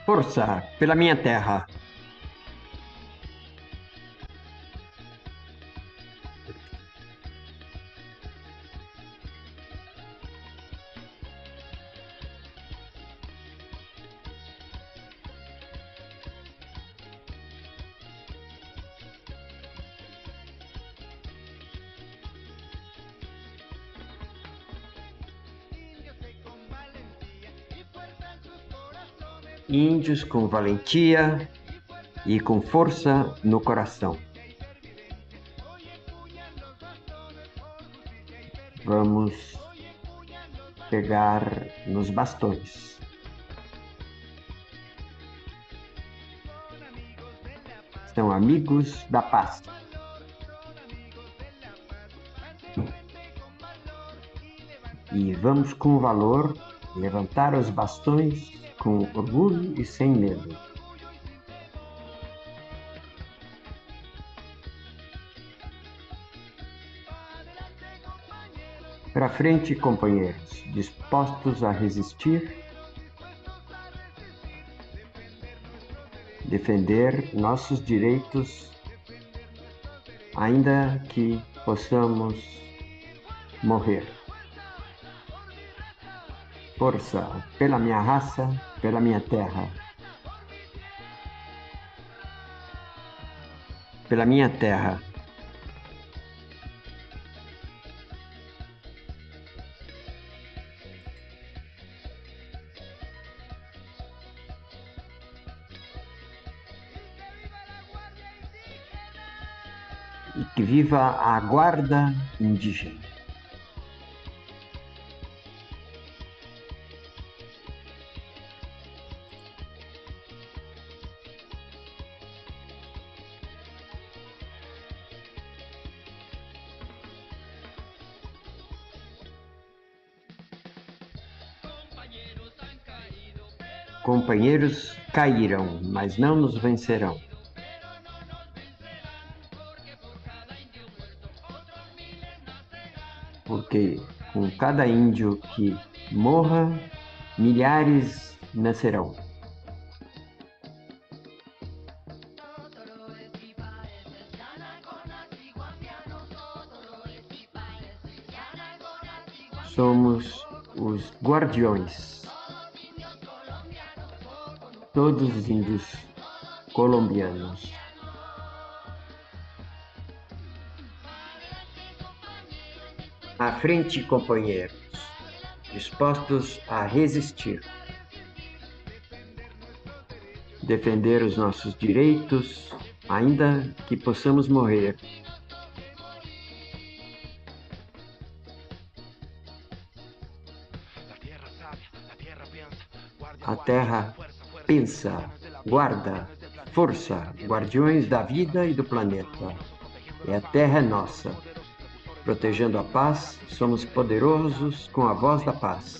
Força pela minha terra. Índios com valentia e com força no coração. Vamos pegar nos bastões. São amigos da paz. E vamos com valor levantar os bastões com orgulho e sem medo. Para frente, companheiros, dispostos a resistir, defender nossos direitos, ainda que possamos morrer. Força pela minha raça, pela minha terra. Pela minha terra. E que viva a guarda indígena. Companheiros cairão, mas não nos vencerão. Porque com cada índio que morra, milhares nascerão. Somos os guardiões. Todos os índios colombianos. À frente, companheiros, dispostos a resistir, defender os nossos direitos, ainda que possamos morrer. A terra pensa, guarda, força, guardiões da vida e do planeta. E a terra é nossa. Protegendo a paz, somos poderosos com a voz da paz.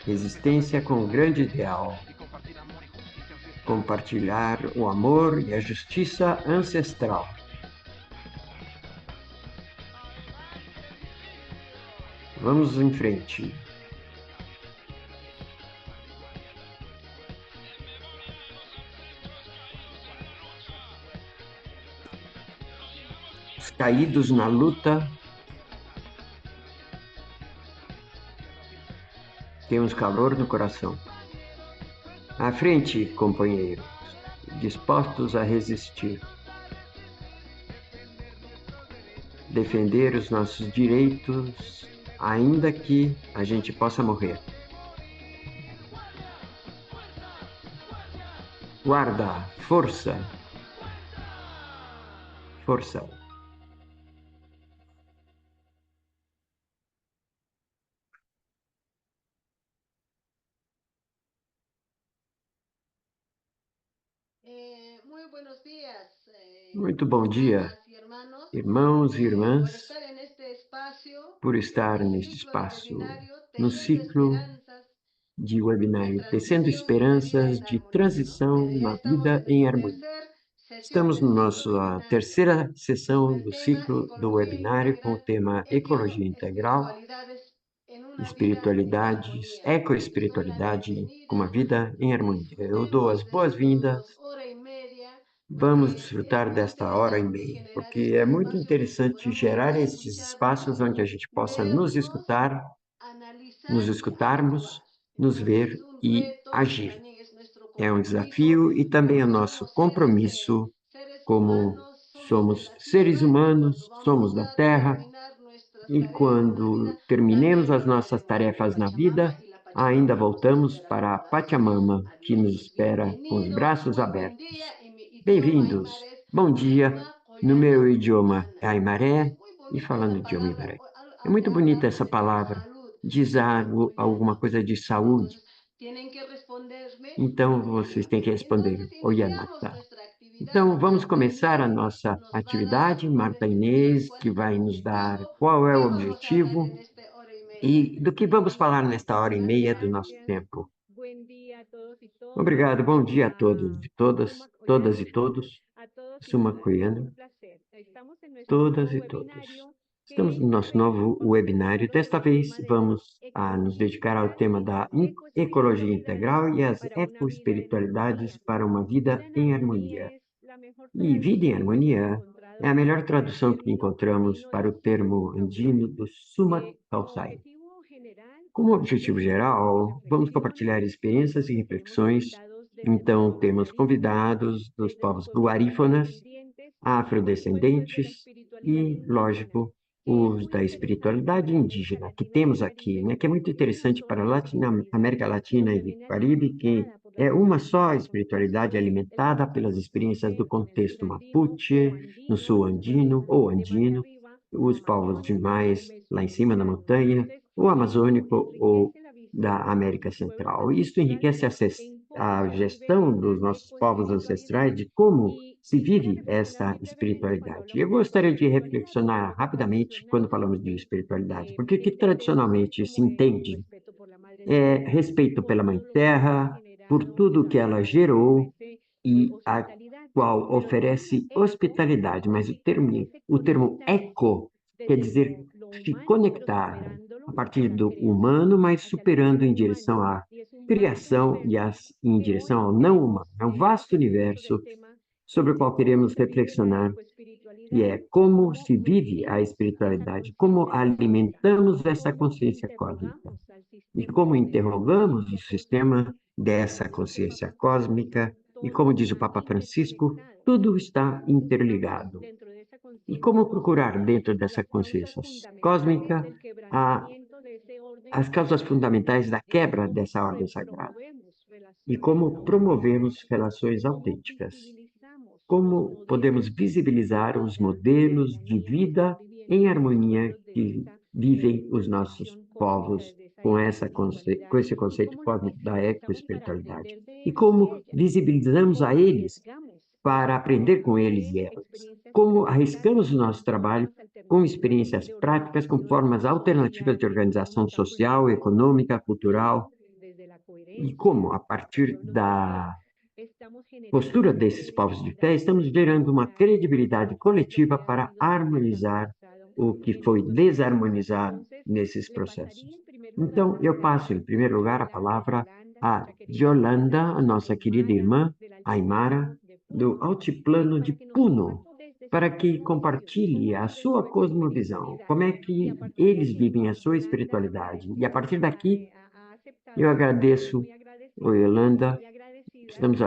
Resistência com o grande ideal. Compartilhar o amor e a justiça ancestral. Vamos em frente. Os caídos na luta, temos calor no coração. À frente, companheiros, dispostos a resistir. Defender os nossos direitos, ainda que a gente possa morrer. Guarda, força. Força. Muito bom dia, irmãos e irmãs, por estar neste espaço, no ciclo de webinário Tecendo Esperanças de Transição na Vida em Harmonia. Estamos na nossa terceira sessão do ciclo do webinário com o tema Ecologia Integral. espiritualidades, ecoespiritualidade, com uma vida em harmonia. Eu dou as boas-vindas. Vamos desfrutar desta hora e meia, porque é muito interessante gerar estes espaços onde a gente possa nos escutarmos, nos ver e agir. É um desafio e também é nosso compromisso como somos seres humanos, somos da Terra, e quando terminemos as nossas tarefas na vida, ainda voltamos para a Pachamama, que nos espera com os braços abertos. Bem-vindos, bom dia, no meu idioma é Aimaré, e falando idioma Ibaré. É muito bonita essa palavra, diz algo, alguma coisa de saúde, então vocês têm que responder, Oyanata. Então, vamos começar a nossa atividade. Marta Inês, que vai nos dar qual é o objetivo e do que vamos falar nesta hora e meia do nosso tempo. Obrigado, bom dia a todos e todas, todas e todos. Suma Kuyana, todas e todos. Estamos no nosso novo webinário. Desta vez, vamos nos dedicar ao tema da ecologia integral e as ecoespiritualidades para uma vida em harmonia. E vida em harmonia é a melhor tradução que encontramos para o termo andino do Suma Calçai. Como objetivo geral, vamos compartilhar experiências e reflexões. Então, temos convidados dos povos guarífanas, afrodescendentes e, lógico, os da espiritualidade indígena que temos aqui, né, que é muito interessante para a América Latina e Caribe, que é uma só espiritualidade alimentada pelas experiências do contexto Mapuche, no sul andino ou andino, os povos demais lá em cima na montanha, o amazônico ou da América Central. Isso enriquece a gestão dos nossos povos ancestrais de como se vive essa espiritualidade. Eu gostaria de reflexionar rapidamente quando falamos de espiritualidade, porque o que tradicionalmente se entende é respeito pela Mãe Terra, por tudo que ela gerou e a qual oferece hospitalidade, mas o termo eco quer dizer se conectar a partir do humano, mas superando em direção à criação e em direção ao não humano. É um vasto universo sobre o qual queremos reflexionar, e é como se vive a espiritualidade, como alimentamos essa consciência cósmica e como interrogamos o sistema dessa consciência cósmica e como diz o Papa Francisco, tudo está interligado. E como procurar dentro dessa consciência cósmica a, as causas fundamentais da quebra dessa ordem sagrada e como promovermos relações autênticas. Como podemos visibilizar os modelos de vida em harmonia que vivem os nossos povos com esse conceito cósmico da ecoespiritualidade? E como visibilizamos a eles para aprender com eles e elas? Como arriscamos o nosso trabalho com experiências práticas, com formas alternativas de organização social, econômica, cultural? E como, a partir da postura desses povos de fé, estamos gerando uma credibilidade coletiva para harmonizar o que foi desarmonizado nesses processos. Então, eu passo, em primeiro lugar, a palavra a Yolanda, a nossa querida irmã Aymara, do Altiplano de Puno, para que compartilhe a sua cosmovisão, como é que eles vivem a sua espiritualidade. E a partir daqui, eu agradeço, Yolanda, estamos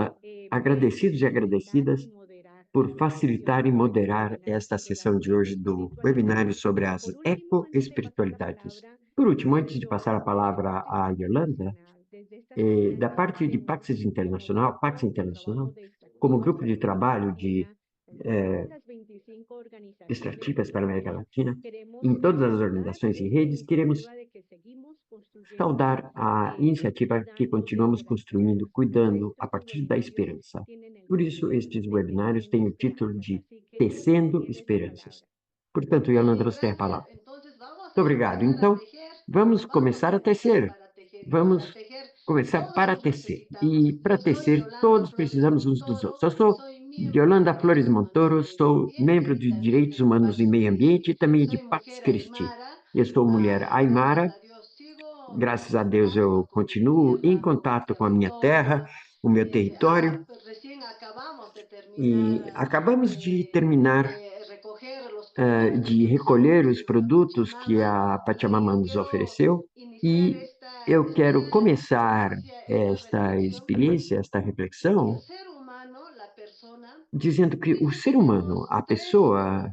agradecidos e agradecidas por facilitar e moderar esta sessão de hoje do webinário sobre as ecoespiritualidades. Por último, antes de passar a palavra à Yolanda, da parte de Pax Internacional, como grupo de trabalho de extrativas para a América Latina, em todas as organizações e redes, queremos saudar a iniciativa que continuamos construindo, cuidando a partir da esperança. Por isso, estes webinários têm o título de Tecendo Esperanças. Portanto, Yolanda, você tem a palavra. Muito obrigado. Então, vamos começar a tecer. Vamos começar para tecer. E para tecer, todos precisamos uns dos outros. Eu sou Yolanda Flores Montoro, sou membro de Direitos Humanos e Meio Ambiente e também de Pax Christi. Eu sou mulher aimara Graças a Deus eu continuo em contato com a minha terra, o meu território, e acabamos de terminar de recolher os produtos que a Pachamama nos ofereceu e eu quero começar esta experiência, esta reflexão, dizendo que o ser humano, a pessoa,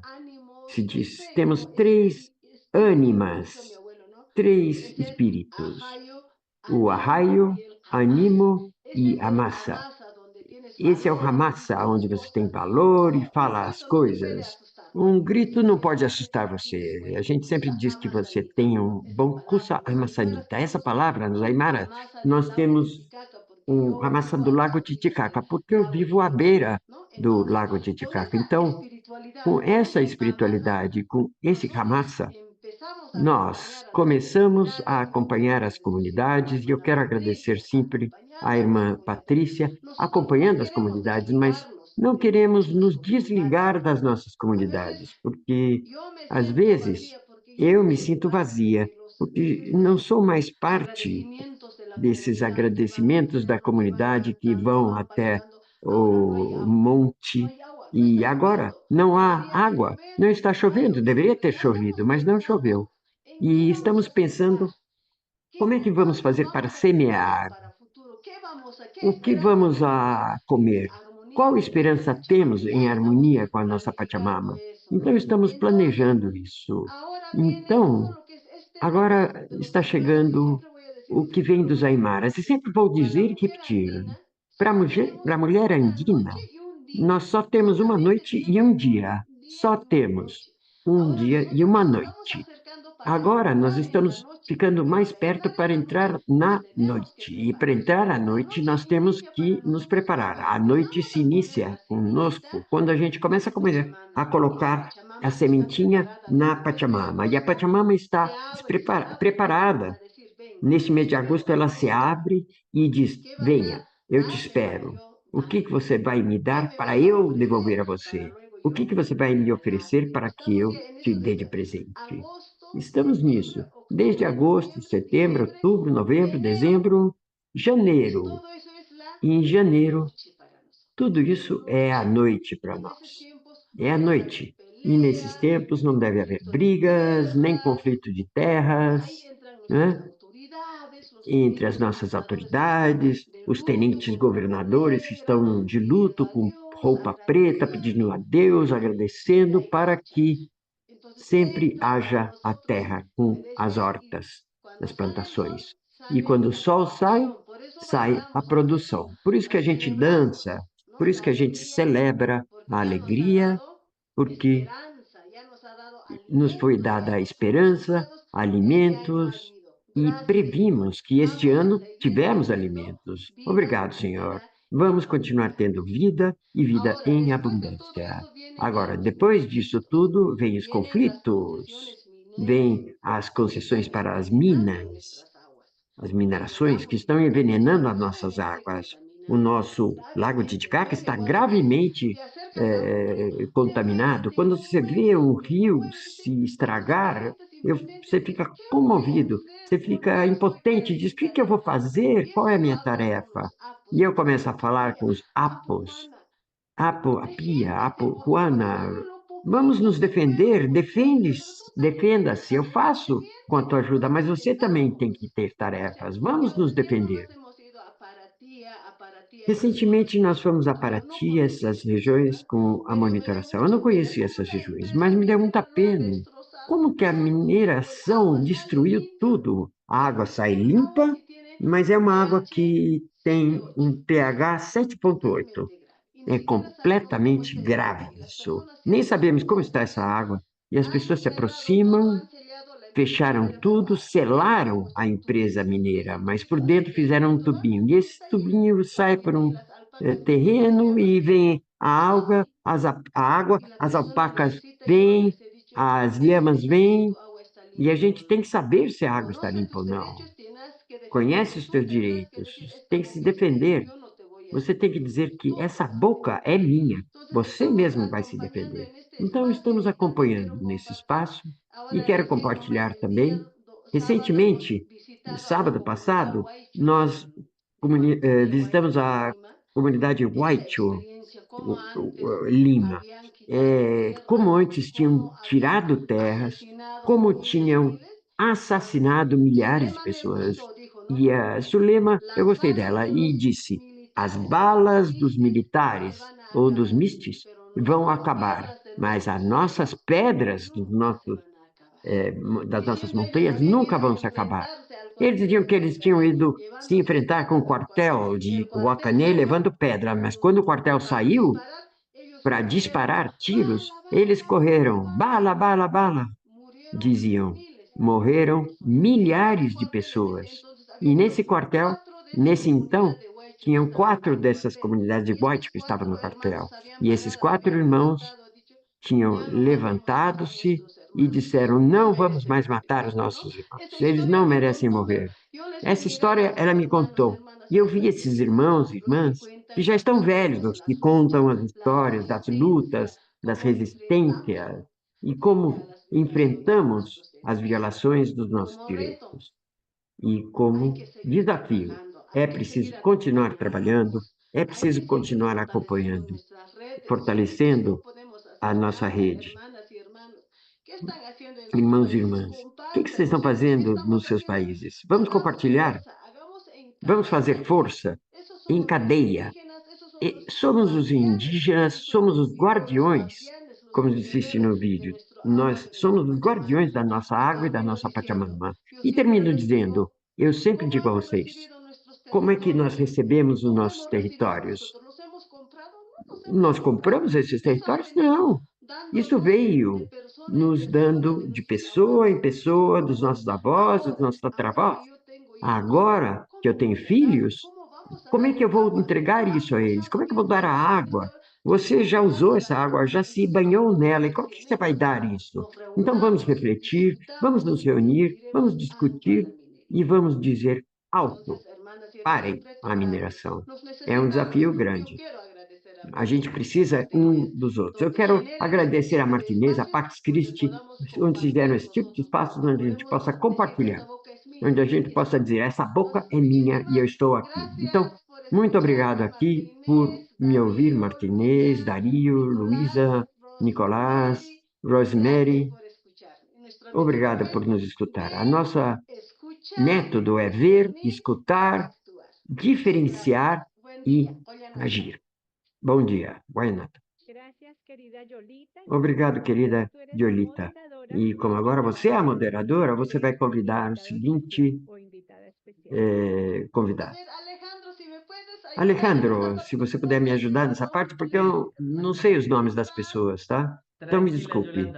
se diz, temos três ânimas, três espíritos: o arraio, animo e a massa. Esse é o Ramassa, onde você tem valor e fala as coisas. Um grito não pode assustar você. A gente sempre diz que você tem um bom kusa amassanita. Essa palavra, nos Aymara, nós temos um Ramassa do Lago Titicaca, porque eu vivo à beira do Lago Titicaca. Então, com essa espiritualidade, com esse Ramassa, nós começamos a acompanhar as comunidades e eu quero agradecer sempre à irmã Patrícia, acompanhando as comunidades, mas não queremos nos desligar das nossas comunidades, porque às vezes eu me sinto vazia, porque não sou mais parte desses agradecimentos da comunidade que vão até o monte. E agora não há água, não está chovendo, deveria ter chovido, mas não choveu. E estamos pensando como é que vamos fazer para semear? O que vamos a comer? Qual esperança temos em harmonia com a nossa Pachamama? Então, estamos planejando isso. Então, agora está chegando o que vem dos Aimaras, e sempre vou dizer e repetir: para a mulher andina, nós só temos uma noite e um dia. Só temos um dia e uma noite. Agora nós estamos ficando mais perto para entrar na noite. E para entrar à noite, nós temos que nos preparar. A noite se inicia conosco quando a gente começa a colocar a sementinha na Pachamama. E a Pachamama está preparada. Neste mês de agosto, ela se abre e diz: Venha, eu te espero. O que que você vai me dar para eu devolver a você? O que que você vai me oferecer para que eu te dê de presente? Estamos nisso. Desde agosto, setembro, outubro, novembro, dezembro, janeiro. E em janeiro, tudo isso é a noite para nós. É a noite. E nesses tempos não deve haver brigas, nem conflito de terras, né? Entre as nossas autoridades, os tenentes governadores que estão de luto com roupa preta, pedindo a Deus, agradecendo para que sempre haja a terra com as hortas, as plantações. E quando o sol sai, sai a produção. Por isso que a gente dança, por isso que a gente celebra a alegria, porque nos foi dada a esperança, alimentos, e previmos que este ano tivemos alimentos. Obrigado, Senhor. Vamos continuar tendo vida e vida em abundância. Agora, depois disso tudo, vêm os conflitos, vêm as concessões para as minerações que estão envenenando as nossas águas. O nosso lago Titicaca está gravemente contaminado. Quando você vê um rio se estragar, você fica comovido, você fica impotente, diz: o que que eu vou fazer? Qual é a minha tarefa? E eu começo a falar com os apos, Apo, Apia, Apo, Juana, vamos nos defender, defenda-se, eu faço com a tua ajuda, mas você também tem que ter tarefas, vamos nos defender. Recentemente nós fomos a Paraty, essas regiões, com a monitoração. Eu não conhecia essas regiões, mas me deu muita pena. Como que a mineração destruiu tudo? A água sai limpa, mas é uma água que tem um pH 7,8. É completamente grave isso. Nem sabemos como está essa água. E as pessoas se aproximam, fecharam tudo, selaram a empresa mineira, mas por dentro fizeram um tubinho. E esse tubinho sai por um terreno e vem a água, as alpacas vêm, as lhamas vêm, e a gente tem que saber se a água está limpa ou não. Conhece os teus direitos, tem que se defender. Você tem que dizer que essa boca é minha. Você mesmo vai se defender. Então, estamos acompanhando nesse espaço e quero compartilhar também. Recentemente, sábado passado, nós visitamos a comunidade Waicho, Lima. Como antes tinham tirado terras, como tinham assassinado milhares de pessoas. E a Sulema, eu gostei dela, e disse: as balas dos militares ou dos mistis vão acabar, mas as nossas pedras das nossas montanhas nunca vão se acabar. Eles diziam que eles tinham ido se enfrentar com o quartel de Huacané levando pedra, mas quando o quartel saiu para disparar tiros, eles correram, bala, bala, bala, diziam. Morreram milhares de pessoas. E nesse quartel, nesse então, tinham 4 dessas comunidades de White que estavam no quartel. E esses 4 irmãos tinham levantado-se e disseram: não vamos mais matar os nossos irmãos, eles não merecem morrer. Essa história ela me contou. E eu vi esses irmãos e irmãs que já estão velhos, que contam as histórias das lutas, das resistências e como enfrentamos as violações dos nossos direitos. E como desafio, é preciso continuar trabalhando, é preciso continuar acompanhando, fortalecendo a nossa rede. Irmãos e irmãs, o que vocês estão fazendo nos seus países? Vamos compartilhar? Vamos fazer força em cadeia. Somos os indígenas, somos os guardiões, como disse no vídeo. Nós somos os guardiões da nossa água e da nossa Pachamama. E termino dizendo, eu sempre digo a vocês, como é que nós recebemos os nossos territórios? Nós compramos esses territórios? Não. Isso veio nos dando de pessoa em pessoa, dos nossos avós, dos nossos tataravós. Agora que eu tenho filhos, como é que eu vou entregar isso a eles? Como é que eu vou dar a água? Você já usou essa água, já se banhou nela, e como que você vai dar isso? Então vamos refletir, vamos nos reunir, vamos discutir e vamos dizer alto, parem a mineração. É um desafio grande. A gente precisa um dos outros. Eu quero agradecer a Martinez, a Pax Christi, onde fizeram esse tipo de espaços onde a gente possa compartilhar, onde a gente possa dizer, essa boca é minha e eu estou aqui. Então, muito obrigado aqui por me ouvir, Martinez, Dario, Luísa, Nicolás, Rosemary. Obrigado por nos escutar. A nossa método é ver, escutar, diferenciar e agir. Bom dia, Guaianata. Obrigado, querida Yolita. E como agora você é a moderadora, você vai convidar o seguinte convidado. Alejandro, se você puder me ajudar nessa parte, porque eu não sei os nomes das pessoas, tá? Então me desculpe.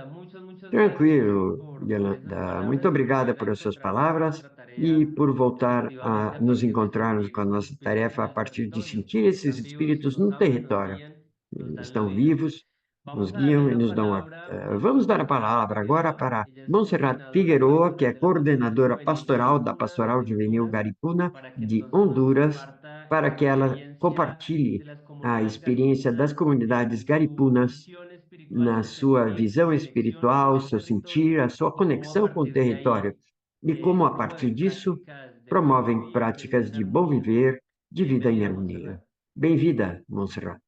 Tranquilo, Yolanda. Muito obrigada por as suas palavras e por voltar a nos encontrarmos com a nossa tarefa a partir de sentir esses espíritos no território. Estão vivos, nos guiam e nos dão a vida. Vamos dar a palavra agora para Montserrat Figueroa, que é coordenadora pastoral da Pastoral Juvenil Garipuna de Honduras, para que ela compartilhe a experiência das comunidades garipunas na sua visão espiritual, seu sentir, a sua conexão com o território e como, a partir disso, promovem práticas de bom viver, de vida em harmonia. Bem-vinda, Montserrat.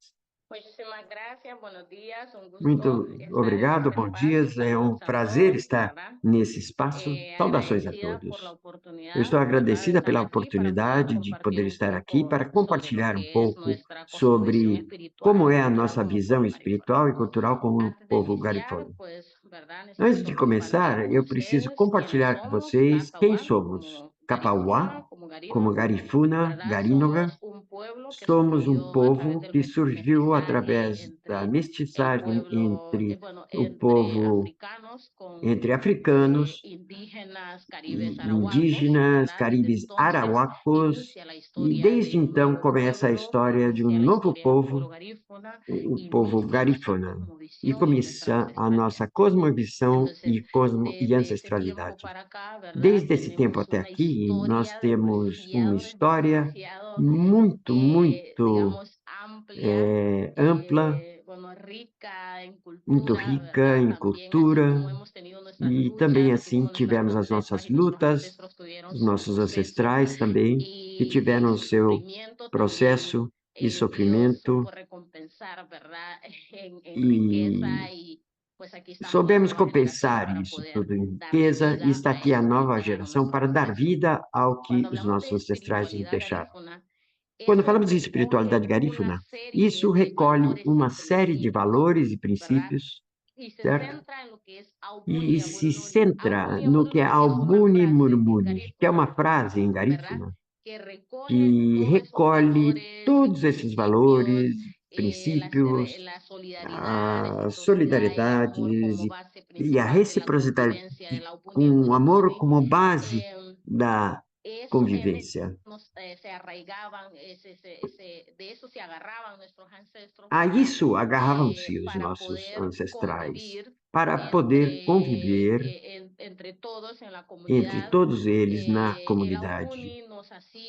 Muito obrigado, bom dia. É um prazer estar nesse espaço. Saudações a todos. Eu estou agradecida pela oportunidade de poder estar aqui para compartilhar um pouco sobre como é a nossa visão espiritual e cultural como povo garifano. Antes de começar, eu preciso compartilhar com vocês quem somos. Capauá, como Garifuna, Garínoga, somos um povo que surgiu através da mestiçagem entre africanos, indígenas, caribes arauacos, e desde então começa a história de um novo povo, o povo garífuna, e começa a nossa cosmovisão e ancestralidade. Desde esse tempo até aqui, nós temos uma história muito, muito ampla muito rica em cultura, e também assim tivemos as nossas lutas, os nossos ancestrais também, que tiveram o seu processo e sofrimento, e soubemos compensar isso tudo em riqueza, e está aqui a nova geração para dar vida ao que os nossos ancestrais nos deixaram. Quando falamos em espiritualidade garífuna, isso recolhe uma série de valores e princípios, certo? E se centra no que é Albuni Murmuri, que é uma frase em garífuna que recolhe todos esses valores, princípios, as solidariedades e a reciprocidade com o amor como base da convivência. A isso agarravam-se os nossos ancestrais para poder conviver entre todos eles na comunidade.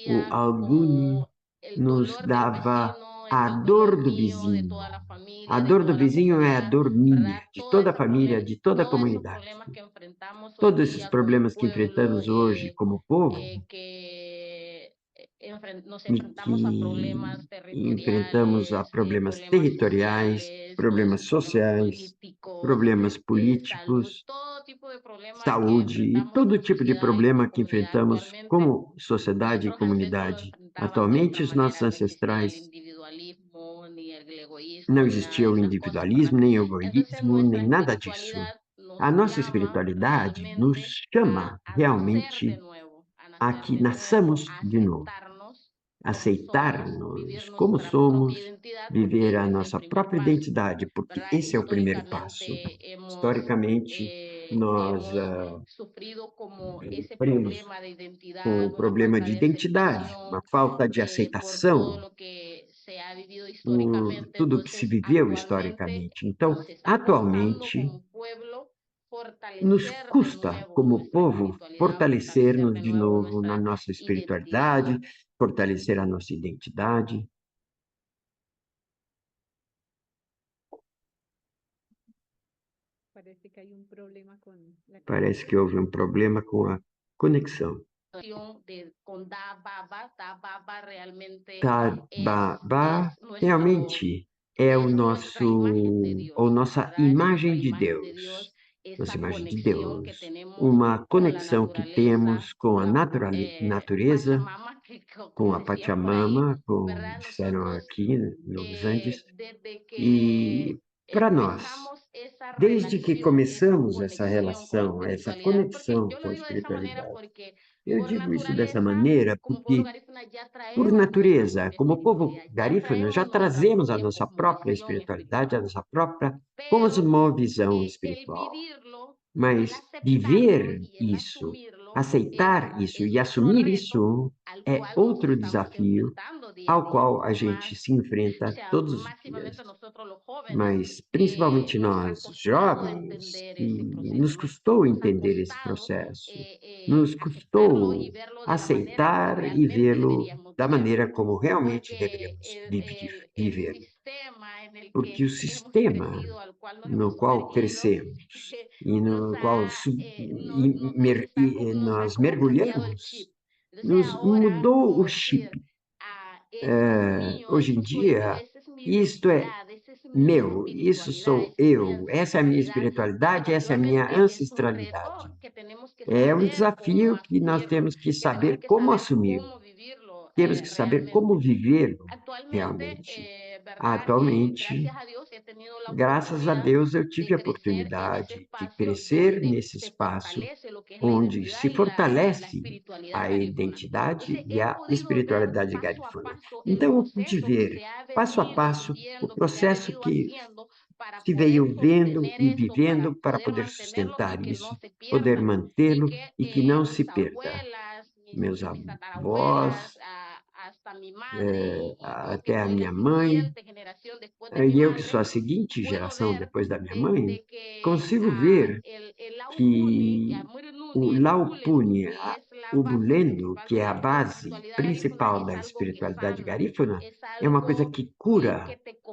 O Alguni nos dava a dor do vizinho. A dor do vizinho é a dor minha, de toda a família, de toda a comunidade. Todos esses problemas que enfrentamos hoje como povo e que enfrentamos a problemas territoriais, problemas sociais, problemas políticos, saúde e todo tipo de problema que enfrentamos como sociedade e comunidade. Atualmente, os nossos ancestrais não existia o individualismo, nem o egoísmo, nem nada disso. A nossa espiritualidade nos chama realmente a que nasçamos de novo, aceitar-nos como somos, viver a nossa própria identidade, porque esse é o primeiro passo. Historicamente, nós sofremos com o problema de identidade, uma falta de aceitação por tudo que se viveu historicamente. Então, atualmente, nos custa, como povo, fortalecer-nos de novo na nossa espiritualidade, fortalecer a nossa identidade. Parece que houve um problema com a conexão. Tababá realmente é o nosso, ou nossa imagem de Deus, nossa imagem de Deus, uma conexão que temos com a natureza, com a Pachamama, como disseram aqui nos Andes, e para nós, desde que começamos essa relação, essa conexão com a espiritualidade, eu digo isso dessa maneira porque por natureza, como povo garífuna, já trazemos a nossa própria espiritualidade, a nossa própria cosmovisão espiritual. Mas viver isso, aceitar isso e assumir isso é outro desafio ao qual a gente se enfrenta todos os dias. Mas principalmente nós, jovens, que nos custou entender esse processo, nos custou aceitar e vê-lo da maneira como realmente deveríamos viver. Porque o sistema no qual crescemos e no qual nós mergulhamos nos mudou o chip. Hoje em dia, isto é meu, isso sou eu, essa é a minha espiritualidade, essa é a minha ancestralidade. É um desafio que nós temos que saber como assumir, temos que saber como vivê-lo realmente. Atualmente, graças a Deus, eu tive a oportunidade de crescer nesse espaço onde se fortalece a identidade e a espiritualidade garífuna. Então, eu pude ver, passo a passo, o processo que se veio vendo e vivendo para poder sustentar isso, poder mantê-lo e que não se perda. Meus avós, até a minha mãe, e eu que sou a seguinte geração depois da minha mãe, consigo ver que o Laupuni, o Bulendo, que é a base principal da espiritualidade garífuna, é uma coisa que cura,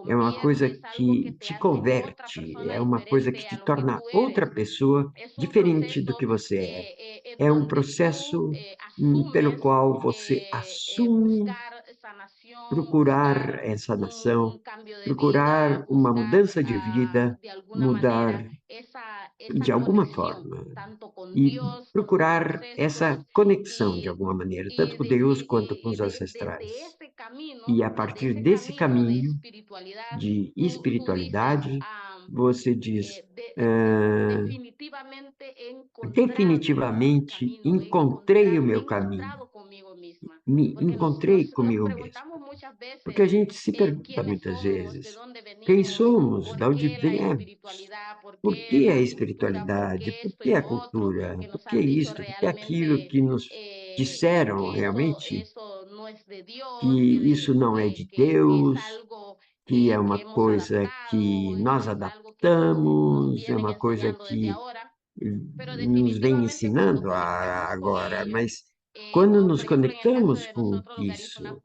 é uma coisa algo que que te te hace otra converte, é persona uma coisa que diferente te a lo que torna tú outra eres. pessoa Es un diferente do que proceso você é. É um donde tú processo, pelo asumes qual você assume buscar sanación, procurar buscar essa nação, un cambio de vida, procurar uma buscar mudança de vida, de alguna manera mudar esa de alguma conexión, forma tanto con e Dios, con tus procurar ancestros, essa conexão de y, alguma maneira, tanto com Deus quanto com os desde ancestrais. ese camino, E a desde partir ese desse camino de caminho espiritualidad, de tú dices, espiritualidade, você diz, definitivamente he encontrado mi definitivamente camino, encontrei o me he meu caminho, encontrado conmigo misma. me Porque encontrei nos comigo mesmo. preguntamos muchas Porque a veces gente se pergunta quiénes muitas somos, de vezes dónde quem venimos, somos, de por onde qué la viemos, espiritualidad, por por qué que a la cultura, por espiritualidade, qué por esto y que a lo otro, cultura, que por nos que han dicho isto, por que aquilo realmente que nos disseram que realmente eso no es de que Dios, isso não é de que es Deus, algo que é que uma hemos coisa adaptado, que nós es algo que nos adaptamos, é vienen uma coisa enseñando desde que ahora, pero nos vem definitivamente cuando ensinando conectamos con agora, ello, mas quando o nos por ejemplo en el caso conectamos de com nosotros los garífunas, isso,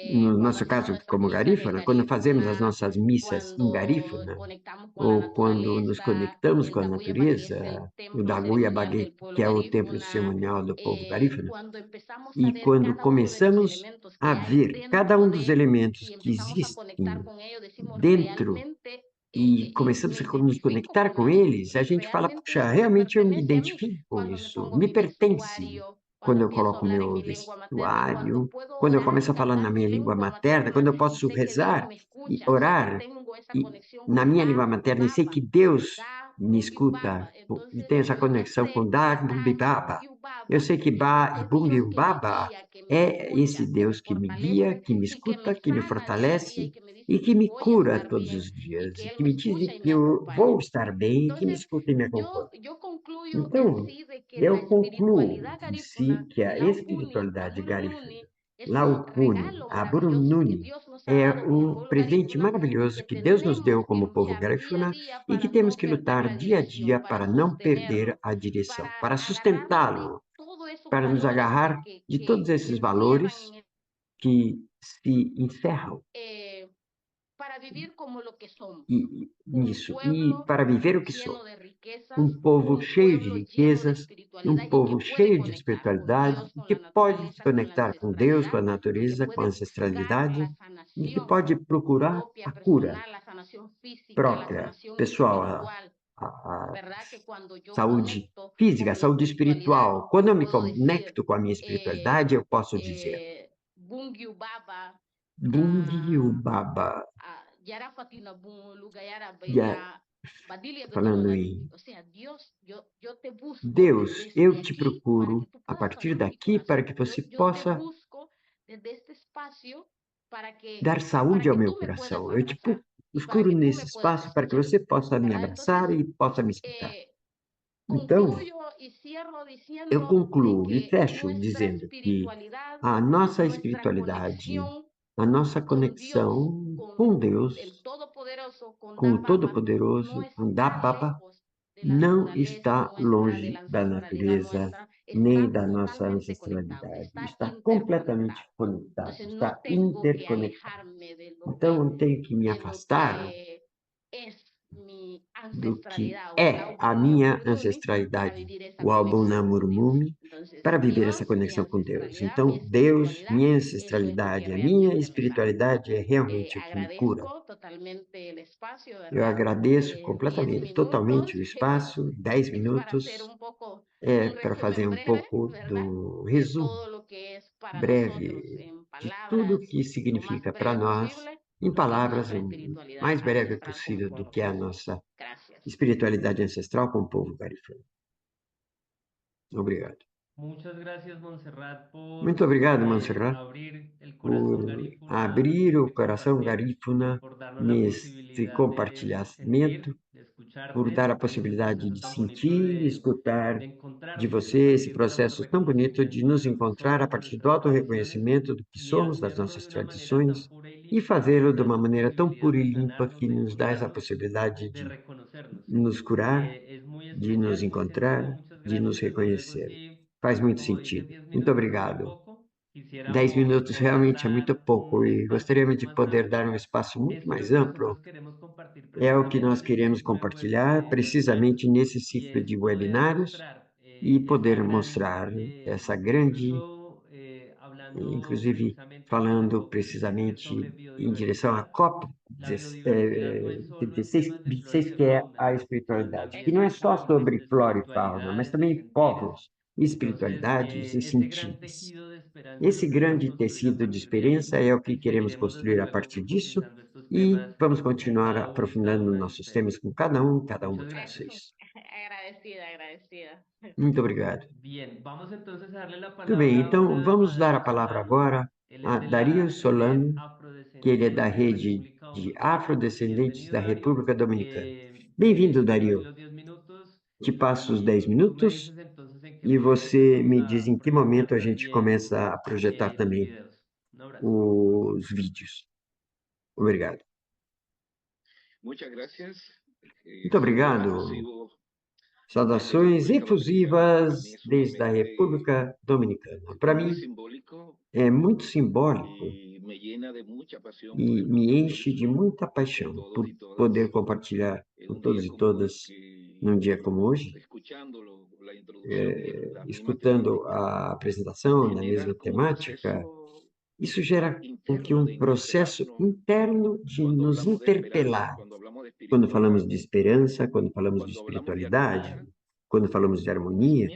no cuando nosso hacemos caso nuestras como misas en garífuna, quando fazemos as garífuna, nossas missas em cuando garífuna, conectamos con la ou quando nos naturaleza, conectamos el com a Daguya Bagué es natureza, el o templo Daguya ceremonial Bagué, del pueblo que é o templo garífuna, cerimonial do povo garífuna, cuando empezamos a e ver quando cada uno de los começamos elementos a que hay ver cada dentro um dos de elementos y que empezamos a conectar existem con ellos, decimos dentro realmente e começamos me a nos identifico conectar con com esto eles, a y gente fala, realmente puxa, esto me realmente eu me pertenece a mí. identifico com Cuando me isso, pongo me mi pertence vestuario, quando cuando eu empiezo a coloco hablar en meu mi lengua materna, cuando vestuário, puedo quando eu orar começo y a falar na cantar minha mi língua lengua materna, quando materna eu y posso sé que Dios rezar me e escucha, sé que orar tengo esa e, conexión na con minha língua Da materna e sei que Baba, Deus Da me Bungy escuta Baba. e Entonces, tem essa conexão com ese Dar Da Baba. Bungy Eu Baba sei que es Ba e ese Bumbi Dios que me Baba guía, que me é esse escucha, que me Deus que me guia, fortalece que me y que me escuta, que me sana día a día y fortalece que me e dice que que me voy a cura estar todos bien os y dias, que e Él que me me escucha dizem y que me eu vou acompaña. estar bem, e que me Entonces, escuta e me acompanha. yo concluyo en Então, sí de que la eu concluo espiritualidad em si garífuna, que a Laupuni, espiritualidade garífuna, Amurumuni, es un Laupuni, regalo maravilloso que Aburununi, Dios nos ha é dado como um pueblo presente garífuna y maravilhoso que que Deus nos deu tenemos que como povo enviar día a garífuna día e que para temos no que perder lutar la dia a dirección, dia para para não perder sostenerlo, a direção, para para agarrarnos de sustentá-lo, todos esos para nos valores agarrar de todos que se esses encierran valores que se encerram para vivir como lo que somos, un nisso, e pueblo para viver o que lleno somos. de riquezas, Um povo un cheio de pueblo lleno de riquezas, espiritualidad um y que povo puede cheio de conectar con espiritualidade, Dios, e con que la pode se naturaleza, con la conectar com Deus, com a ancestralidad y que natureza, com a puede buscar ancestralidade, la e que sanación pode procurar a cura personal, la sanación física, la própria, sanación pessoal, espiritual, a ¿verdad? Que cuando yo saúde conecto física, a con mi saúde espiritualidad, espiritual. Quando eu me puedo decir, conecto com a minha espiritualidade, eu posso dizer, Bungyu Baba, Bungiu ah, Baba, Yara Fatina Bun, Luga Yara ya Badilia Bedolo falando Dabi. em O sea, Dios, yo te busco Deus, eu desde te aquí para que procuro tú a puedas partir sanar mi daqui para que corazón. você Yo te possa busco desde este espacio dar para saúde ao que meu tú me puedas coração. Eu te abrazar y para procuro que tú nesse me puedas espaço para que escuchar, você possa me ¿verdad? abraçar Entonces, e possa me escutar. eh, Então, concluyo y cierro eu diciendo de concluo e que fecho nuestra dizendo que espiritualidad, a nossa nuestra espiritualidade, conexión a nossa con Dios, conexão com con el Deus, Todopoderoso, con com Da o Baba, no Todo-Poderoso, com Da está Baba, lejos de la não naturaleza está nuestra, de la longe da ancestralidad natureza nuestra, nem está da nossa totalmente conectado, ancestralidade. está Está completamente interconectado. conectado, Entonces no está tengo que interconectado. alejarme Então, eu tenho que me de lo afastar que es mi do que ancestralidad o é a Laubun minha Yamurumuni para ancestralidade, vivir esa o álbum conexión con Dios. Namurumumi, Entonces, para viver essa Dios, mi conexão com Deus. ancestralidad, mi Então, Deus, espiritualidad, minha eso es lo que ancestralidade, a minha realmente me sana. espiritualidade é realmente o que me cura. Agradezco totalmente el espacio, Eu ¿verdad? agradeço 10 completamente, totalmente minutos o espaço, 10 es para hacer minutos, un poco, é un para fazer resumen um breve, pouco ¿verdad? do De resumo todo lo que es para nosotros breve en de tudo palabras que lo más significa para breve nós, posible, em lo que es palavras, nuestra o espiritualidad mais breve ancestral como possível do pueblo que a garífuna. nossa Gracias. espiritualidade ancestral com o povo garifano. Obrigado. Muchas gracias, Montserrat, Muito por obrigado, Montserrat, abrir el corazón por garífuna abrir en o este coração compartir, garífuna por darnos la neste posibilidad de compartilhamento, sentir, de por escucharte, dar a en este possibilidade proceso de tan bonito sentir e escutar de de encontrarnos a você esse partir del processo tão bonito de autorreconocimiento de nos lo que encontrar a somos, de partir do nuestras tradiciones autorreconhecimento do que y somos, das hacerlo nossas de una manera tradições, tan pura y e limpia que fazê-lo nos de da uma esa maneira tão posibilidad pura de e limpa sanarnos, que de nos dá essa curarnos, possibilidade de reconocernos. nos curar, Es muy de nos especial, me siento, encontrar, muchas de nos gracias, desde luego reconhecer. sí, Faz muito como dije, sentido. 10 Muito minutos es muy obrigado. poco, 10 minutos quisiéramos realmente é muito ganar pouco un e espacio gostaríamos mucho de más poder amplio. dar um espaço muito Esto es mais lo que amplo. nosotros queremos compartir É o que precisamente nós en este queremos nuevo evento compartilhar de webinarios precisamente nesse y ciclo es de poder webinários mostrar e esta poder gran, mostrar essa grande, hablando inclusive precisamente de la falando COP26 sobre precisamente em direção à biodiversidad. COP La biodiversidad no es solo en temas de flora y 26, que é a fauna, sino espiritualidade, que también não é en só formas sobre de flora e fauna, mas espiritualidades, de também sentidos. povos, Entonces, espiritualidades e ese gran sentidos. tejido de esperanza es lo Esse que queremos grande construir a tecido de partir de ahí experiência é o que y queremos seguiremos desde construir a luego partir disso profundizando estos e temas vamos con continuar cada uno y cada aprofundando una de nossos temas ustedes. com cada uma Muchas de gracias. vocês. Agradecida, agradecida. Muito obrigado. Bien, vamos entonces a darle la Tudo bem, palabra então ahora vamos a dar a Darío palavra Solano. agora Él es a de Dario la Red Solano, que ele é da Afrodescendientes de rede República de Dominicana. afrodescendentes Bienvenido, da Dario. República Dominicana. Te Bem-vindo, doy Dario. los 10 minutos Te passo os 10 y tú me minutos dices entonces en qué e momento você empezamos me diz a em que proyectar momento a gente también começa a projetar los também videos. Un abrazo. os vídeos. Obrigado. Muito obrigado. Saudações efusivas desde a República Dominicana. Para mim, é muito simbólico e me enche de muita paixão por poder compartilhar com todos e todas num dia como hoje, escutando a apresentação da mesma temática. Isso gera com que um processo interno de nos interpelar quando falamos de esperança, quando falamos de espiritualidade, quando falamos de harmonia,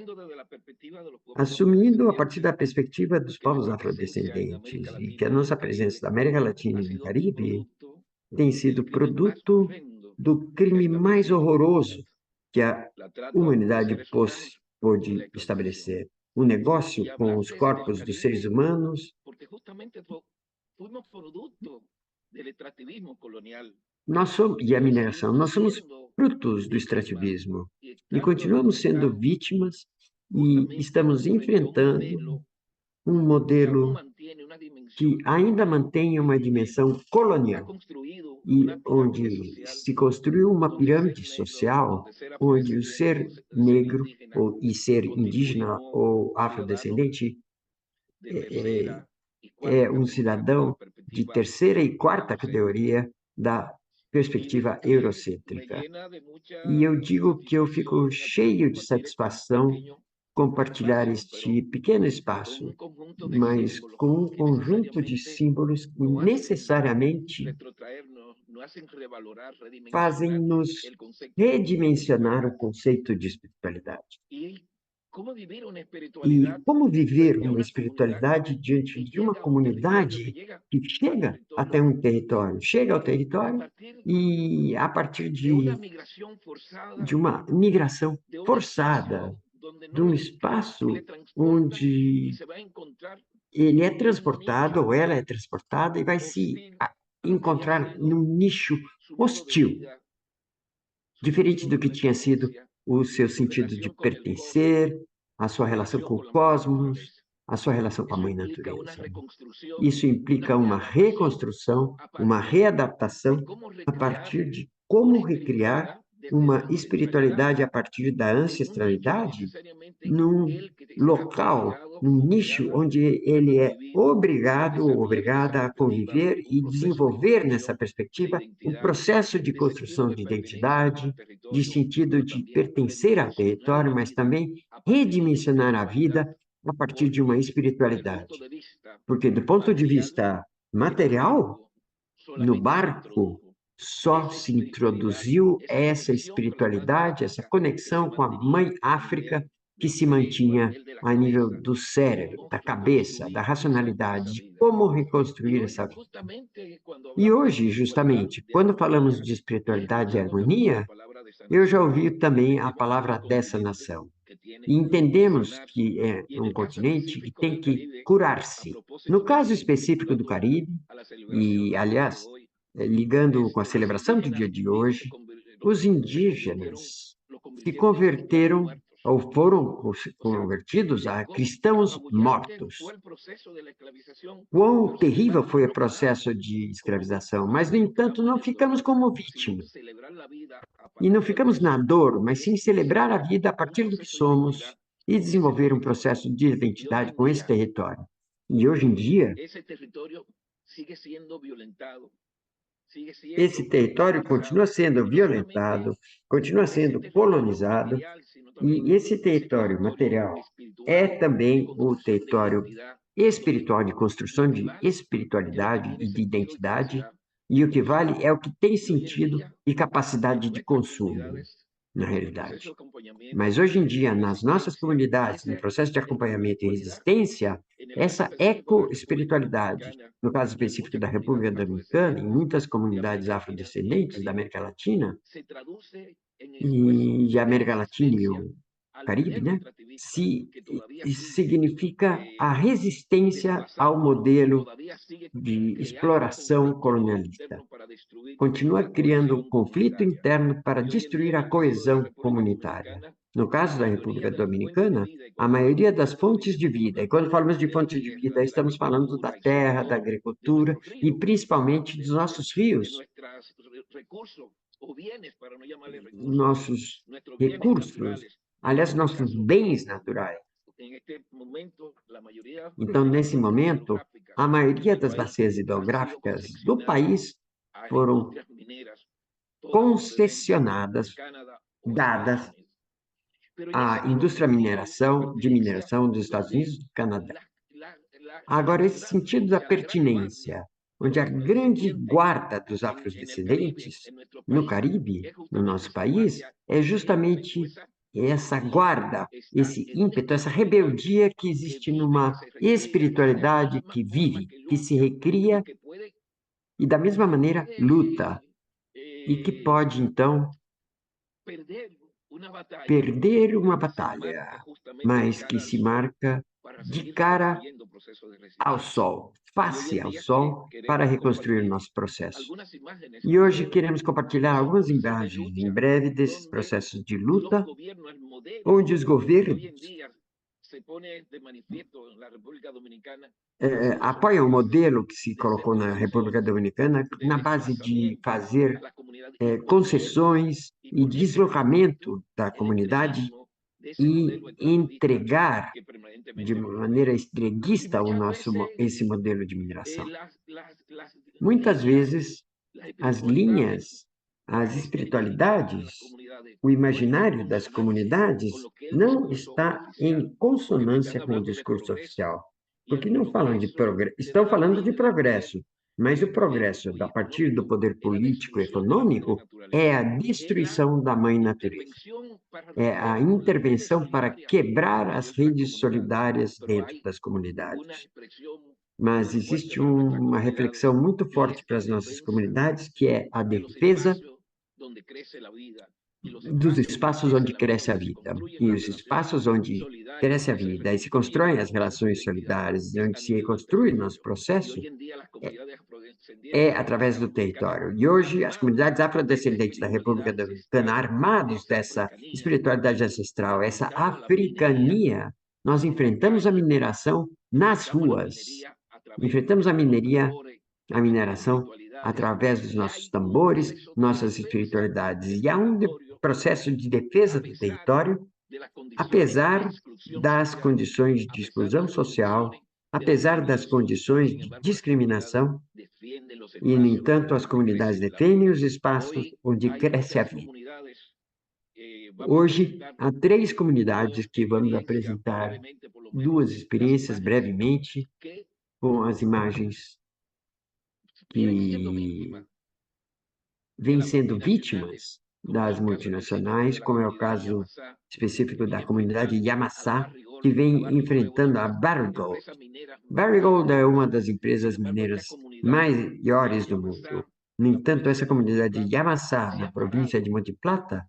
assumindo a partir da perspectiva dos povos afrodescendentes e que a nossa presença da América Latina e no Caribe tem sido produto do crime mais horroroso que a humanidade pôde estabelecer. O negócio com os corpos dos seres humanos. E a mineração, nós somos frutos do extrativismo e continuamos sendo vítimas e estamos enfrentando um modelo que ainda mantém uma dimensão colonial e onde se construiu uma pirâmide social onde o ser negro e ser indígena ou afrodescendente é um cidadão de terceira e quarta categoria da perspectiva eurocêntrica. E eu digo que eu fico cheio de satisfação compartilhar este pequeno espaço, mas com um conjunto de símbolos que necessariamente fazem-nos redimensionar o conceito de espiritualidade. E como viver uma espiritualidade diante de uma comunidade que chega até um território, chega ao território e a partir de uma migração forçada, de um espaço onde ele é transportado ou ela é transportada e vai se encontrar num nicho hostil, diferente do que tinha sido o seu sentido de pertencer, a sua relação com o cosmos, a sua relação com a mãe natureza. Isso implica uma reconstrução, uma readaptação a partir de como recriar uma espiritualidade a partir da ancestralidade num local, num nicho onde ele é obrigado ou obrigada a conviver e desenvolver nessa perspectiva um processo de construção de identidade, de sentido de pertencer ao território, mas também redimensionar a vida a partir de uma espiritualidade. Porque, do ponto de vista material, no barco só se introduziu essa espiritualidade, essa conexão com a mãe África que se mantinha a nível do cérebro, da cabeça, da racionalidade, de como reconstruir essa vida. E hoje, justamente, quando falamos de espiritualidade e harmonia, eu já ouvi também a palavra dessa nação. E entendemos que é um continente que tem que curar-se. No caso específico do Caribe, e, aliás, ligando com a celebração do dia de hoje, os indígenas se converteram ou foram convertidos a cristãos mortos. Quão terrível foi o processo de escravização, mas, no entanto, não ficamos como vítimas. E não ficamos na dor, mas sim celebrar a vida a partir do que somos e desenvolver um processo de identidade com esse território. E hoje em dia, esse território continua sendo violentado, continua sendo colonizado, e esse território material é também o território espiritual, de construção de espiritualidade e de identidade, e o que vale é o que tem sentido e capacidade de consumo, na realidade. Mas hoje em dia, nas nossas comunidades, no processo de acompanhamento e resistência, essa eco-espiritualidade, no caso específico da República Dominicana, em muitas comunidades afrodescendentes da América Latina, e a América Latina e o Caribe, né? Significa a resistência ao modelo de exploração colonialista. Continua criando um conflito interno para destruir a coesão comunitária. No caso da República Dominicana, a maioria das fontes de vida, e quando falamos de fontes de vida, estamos falando da terra, da agricultura e principalmente dos nossos rios, nossos recursos, aliás, nossos bens naturais. Então, nesse momento, a maioria das bacias hidrográficas do país foram concessionadas, dadas à indústria de mineração dos Estados Unidos e do Canadá. Agora, esse sentido da pertinência, onde a grande guarda dos afrodescendentes no Caribe, no nosso país, é justamente essa guarda, esse ímpeto, essa rebeldia que existe numa espiritualidade que vive, que se recria e, da mesma maneira, luta, e que pode, então, perder uma batalha, mas que se marca de cara ao sol, face ao sol, para reconstruir o nosso processo. E hoje queremos compartilhar algumas imagens em breve desses processos de luta, onde os governos apoiam o modelo que se colocou na República Dominicana na base de fazer concessões e deslocamento da comunidade e entregar de maneira extremista esse modelo de mineração. Muitas vezes, as linhas, as espiritualidades, o imaginário das comunidades não está em consonância com o discurso oficial, porque não falam de progresso, estão falando de progresso, mas o progresso, a partir do poder político e econômico, é a destruição da mãe natureza. É a intervenção para quebrar as redes solidárias dentro das comunidades. Mas existe uma reflexão muito forte para as nossas comunidades, que é a defesa dos espaços onde cresce a vida. E os espaços onde cresce a vida e se constroem as relações solidárias, onde se reconstrui o nosso processo, é através do território. E hoje, as comunidades afrodescendentes da República Dominicana, armados dessa espiritualidade ancestral, essa africania, nós enfrentamos a mineração nas ruas, enfrentamos a mineração através dos nossos tambores, nossas espiritualidades. E há um processo de defesa do território, apesar das condições de exclusão social, apesar das condições de discriminação, e, no entanto, as comunidades defendem os espaços onde cresce a vida. Hoje, há 3 comunidades que vamos apresentar 2 experiências brevemente, com as imagens que vêm sendo vítimas das multinacionais, como é o caso específico da comunidade Yamassá, que vem enfrentando a Barrick. Barrick é uma das empresas mineiras maiores do mundo. No entanto, essa comunidade de Yamassá, na província de Monte Plata,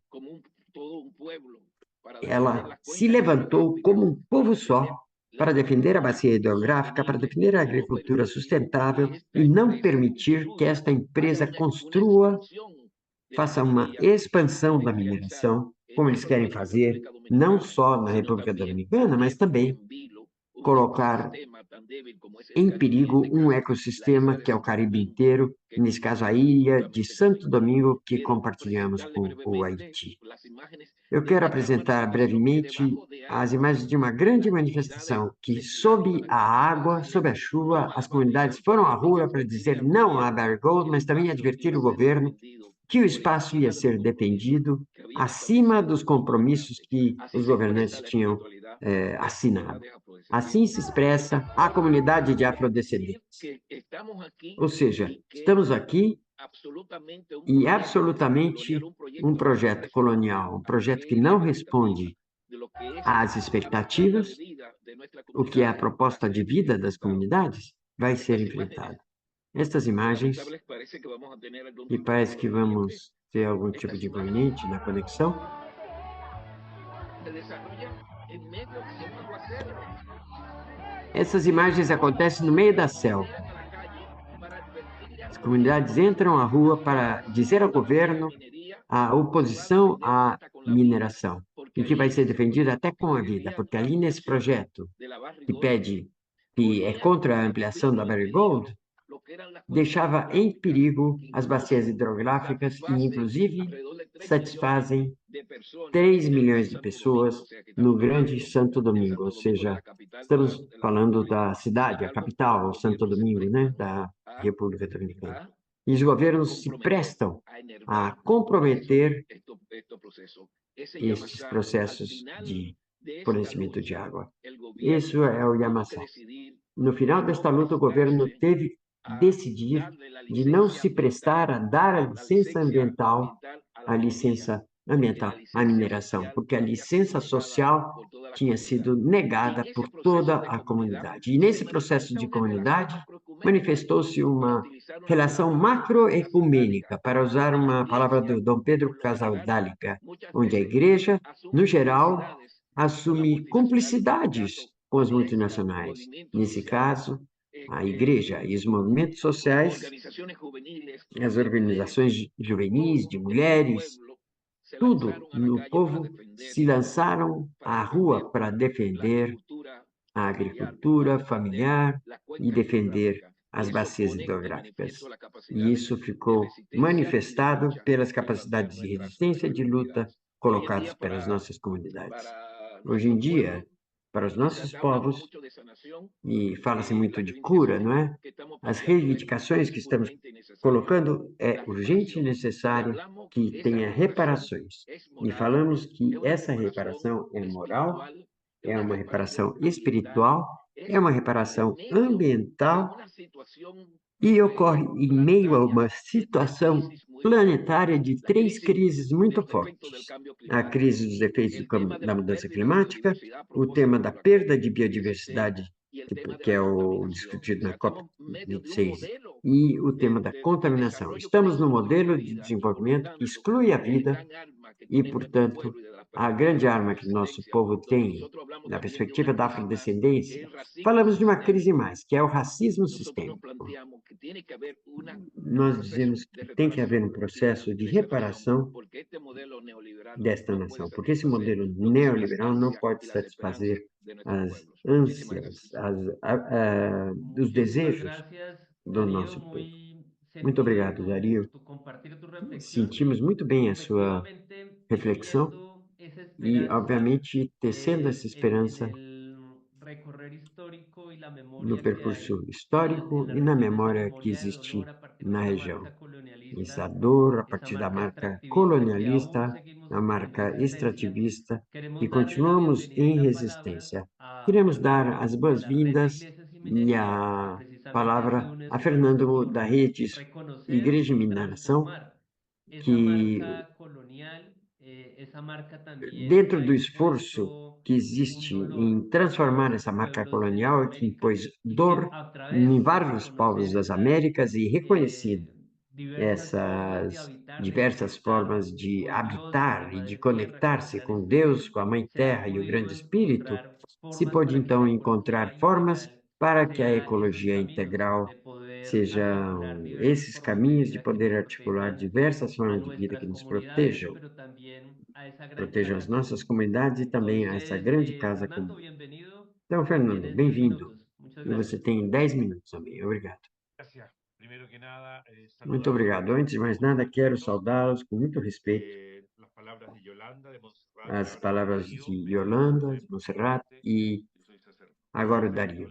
ela se levantou como um povo só para defender a bacia hidrográfica, para defender a agricultura sustentável e não permitir que esta empresa construa, faça uma expansão da mineração, como eles querem fazer, não só na República Dominicana, mas também colocar em perigo um ecossistema que é o Caribe inteiro, nesse caso a ilha de Santo Domingo, que compartilhamos com o Haiti. Eu quero apresentar brevemente as imagens de uma grande manifestação que, sob a água, sob a chuva, as comunidades foram à rua para dizer não à Barry Gold, mas também advertir o governo que o espaço ia ser defendido acima dos compromissos que os governantes tinham assinado. Assim se expressa a comunidade de afrodescendentes. Ou seja, estamos aqui e absolutamente um projeto colonial, um projeto que não responde às expectativas, o que é a proposta de vida das comunidades, vai ser enfrentado. Estas imagens, e parece que vamos ter algum tipo de inconveniente na conexão. Essas imagens acontecem no meio da selva. As comunidades entram à rua para dizer ao governo a oposição à mineração, e que vai ser defendida até com a vida, porque ali nesse projeto que é contra a ampliação da Barry Gold, deixava em perigo as bacias hidrográficas e, inclusive, satisfazem 3 milhões de pessoas no Grande Santo Domingo, ou seja, estamos falando da cidade, a capital, Santo Domingo, né, da República Dominicana. E os governos se prestam a comprometer estes processos de fornecimento de água. Isso é o Yamassá. No final desta luta, o governo teve que decidir de não se prestar a dar a licença ambiental, à mineração, porque a licença social tinha sido negada por toda a comunidade. E nesse processo de comunidade, manifestou-se uma relação macroecumênica, para usar uma palavra do Dom Pedro Casaldáliga, onde a igreja, no geral, assume cumplicidades com as multinacionais. Nesse caso, a igreja e os movimentos sociais, as organizações juvenis, de mulheres, tudo no povo se lançaram à rua para defender a agricultura familiar e defender as bacias hidrográficas. E isso ficou manifestado pelas capacidades de resistência e de luta colocadas pelas nossas comunidades. Hoje em dia, para os nossos povos, e fala-se muito de cura, não é? As reivindicações que estamos colocando é urgente e necessário que tenha reparações. E falamos que essa reparação é moral, é uma reparação espiritual, é uma reparação ambiental e ocorre em meio a uma situação planetária de 3 crises muito fortes: a crise dos efeitos da mudança climática, o tema da perda de biodiversidade, que é o discutido na COP26, e o tema da contaminação. Estamos no modelo de desenvolvimento que exclui a vida e, portanto, a grande arma que nosso povo tem, na perspectiva da afrodescendência, falamos de uma crise mais, que é o racismo sistêmico. Nós dizemos que tem que haver um processo de reparação desta nação, porque esse modelo neoliberal não pode satisfazer as ânsias, os Muchísimas desejos gracias, do Darío. nosso povo. Muy Muito sentido obrigado, Dario. tu compartir tu reflexión. Sentimos muito bem a sua Efectivamente, reflexão teniendo esa e, esperanza obviamente, tecendo essa en esperança el recorrer histórico y la no memoria que percurso hay histórico en la e na región, esa memória que memoria de existe dolor a partir na de esa região. marca Essa colonialista, dor a esa partir da marca marca extractivista que aún colonialista, seguimos a en marca resistencia. extrativista, e Queremos darle la continuamos bienvenida y em la palabra resistência. a Queremos dar Fernando as de la Red de boas-vindas Iglesias y e Minería, que a precisamente hace palavra un a esfuerzo Fernando da por Redes reconocer Igreja e y Mineração, transformar esa que marca colonial, esa marca también dentro ha do esforço impuesto que un existe dolor em a transformar muchos essa marca pueblos de colonial, que América impôs y que dor a través em de vários povos reconocer das esas Américas e reconhecido diversas formas de essas habitar, de diversas conectar formas de con Dios, con la habitar e de Madre Tierra, con la conectar-se com Madre Deus, Semilla, com a Mãe se han Terra e o podido Grande Espírito, encontrar se formas pode para que la então ecología encontrar formas integral para que a sea esos ecologia caminos integral de poder articular sejam diversas esses formas de caminhos de vida que nos poder articular protejan diversas a formas de vida que nuestras nos comunidades, protejam, pero también a esa gran protejam as casa nossas común. comunidades e também a essa Entonces, grande casa Fernando, comum. bienvenido. Então, Fernando, Tienes 10 bem-vindo. minutos. Muchas E você tem 10 minutos também. Obrigado. Muito obrigado. Antes de mais nada, quero saudá-los com muito respeito. As palavras de Yolanda, de Montserrat e agora o Dario.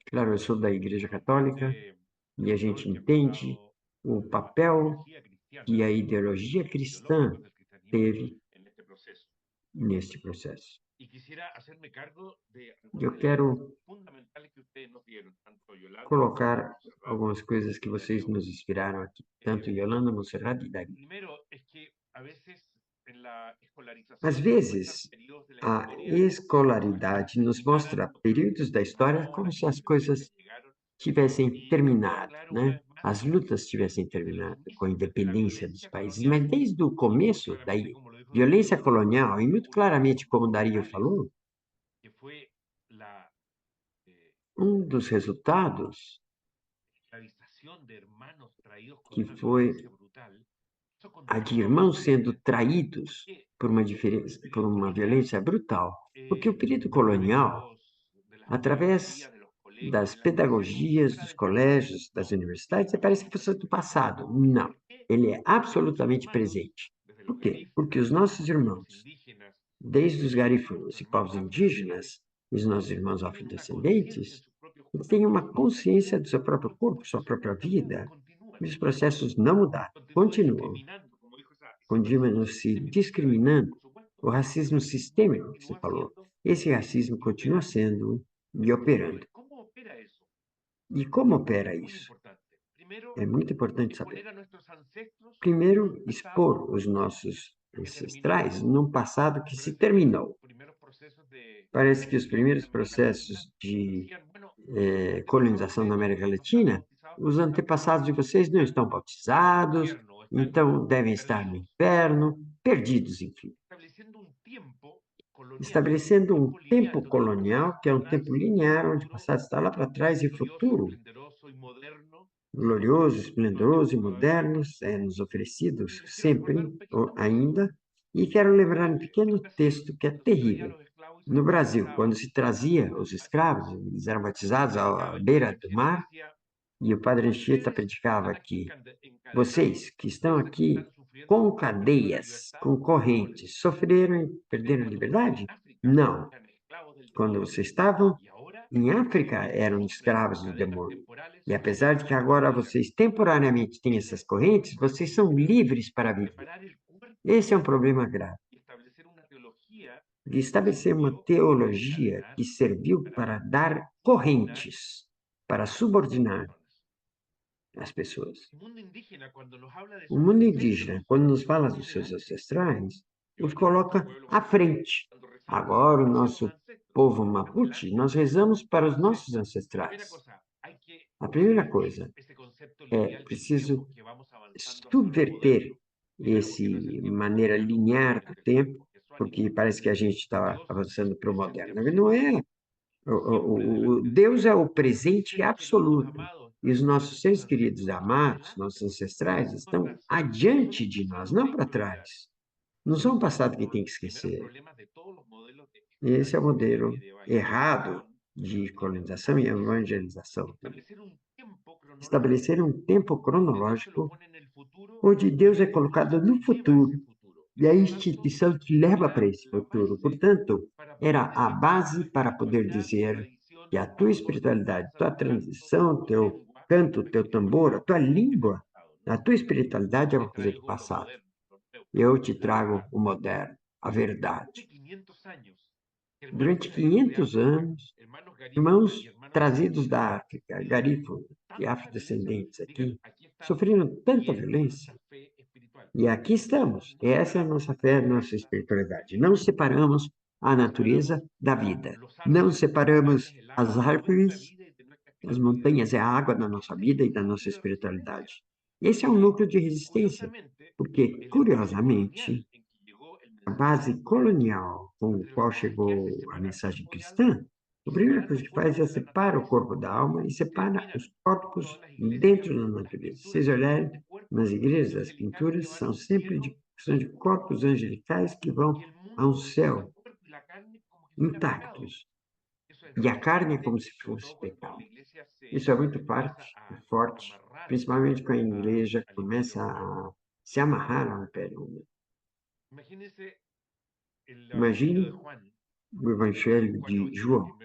Claro, eu sou da Igreja Católica e a gente entende o papel que a ideologia cristã teve neste processo. Eu quero colocar algumas coisas que vocês nos inspiraram aqui, tanto Yolanda, Montserrat e Dario. Às vezes, a escolaridade nos mostra períodos da história como se as coisas tivessem terminado, né? As lutas tivessem terminado com a independência dos países, mas desde o começo da violência colonial, e muito claramente, como Dario falou, um dos resultados que foi a de irmãos sendo traídos por uma violência brutal, porque o período colonial, através das pedagogias, dos colégios, das universidades, parece que fosse do passado. Não, ele é absolutamente presente. Por quê? Porque os nossos irmãos, desde os garífunos e povos indígenas, e os nossos irmãos afrodescendentes, eles têm uma consciência do seu próprio corpo, sua própria vida, e os processos não mudaram, continuam se discriminando. O racismo sistêmico que você falou, esse racismo continua sendo e operando. E como opera isso? É muito importante saber. Primeiro, expor os nossos ancestrais num passado que se terminou. Parece que os primeiros processos de colonização na América Latina, os antepassados de vocês não estão bautizados, então devem estar no inferno, perdidos, enfim. Estabelecendo um tempo colonial, que é um tempo linear, onde o passado está lá para trás e o futuro, glorioso, esplendoroso e moderno, é nos oferecidos sempre, ainda. E quero lembrar um pequeno texto que é terrível. No Brasil, quando se trazia os escravos, eles eram batizados à beira do mar, e o padre Anchieta predicava que vocês que estão aqui com cadeias, com correntes, sofreram e perderam a liberdade? Não. Quando vocês estavam em África, eram escravos do demônio. E apesar de que agora vocês temporariamente têm essas correntes, vocês são livres para viver. Esse é um problema grave. De estabelecer uma teologia que serviu para dar correntes, para subordinar as pessoas. O mundo indígena, quando nos fala dos seus ancestrais, os coloca à frente. Agora, o nosso povo Mapuche, nós rezamos para os nossos ancestrais. A primeira coisa é preciso subverter essa maneira linear do tempo, porque parece que a gente está avançando para o moderno. Não é. Deus é o presente absoluto. E os nossos seres queridos e amados, nossos ancestrais, estão adiante de nós, não para trás. Não são o passado que tem que esquecer. Esse é o modelo errado de colonização e evangelização também. Estabelecer um tempo cronológico onde Deus é colocado no futuro e a instituição te leva para esse futuro. Portanto, era a base para poder dizer que a tua espiritualidade, tua transição, teu canto, teu tambor, a tua língua, a tua espiritualidade é uma coisa do passado. Eu te trago o moderno, a verdade. Durante 500 anos, irmãos trazidos da África, garífunos e afrodescendentes aqui, sofreram tanta violência. E aqui estamos. Essa é a nossa fé, a nossa espiritualidade. Não separamos a natureza da vida. Não separamos as árvores, as montanhas, é a água da nossa vida e da nossa espiritualidade. Esse é um núcleo de resistência, porque, curiosamente, a base colonial com a qual chegou a mensagem cristã, a primeira coisa que faz é separar o corpo da alma e separa os corpos dentro da natureza. Se vocês olharem nas igrejas, as pinturas são de corpos angelicais que vão a um céu intactos. E a carne é como se fosse pecado. Isso é muito forte, principalmente quando a igreja começa a se amarrar ao Império Romano. Imagine o Evangelho de João.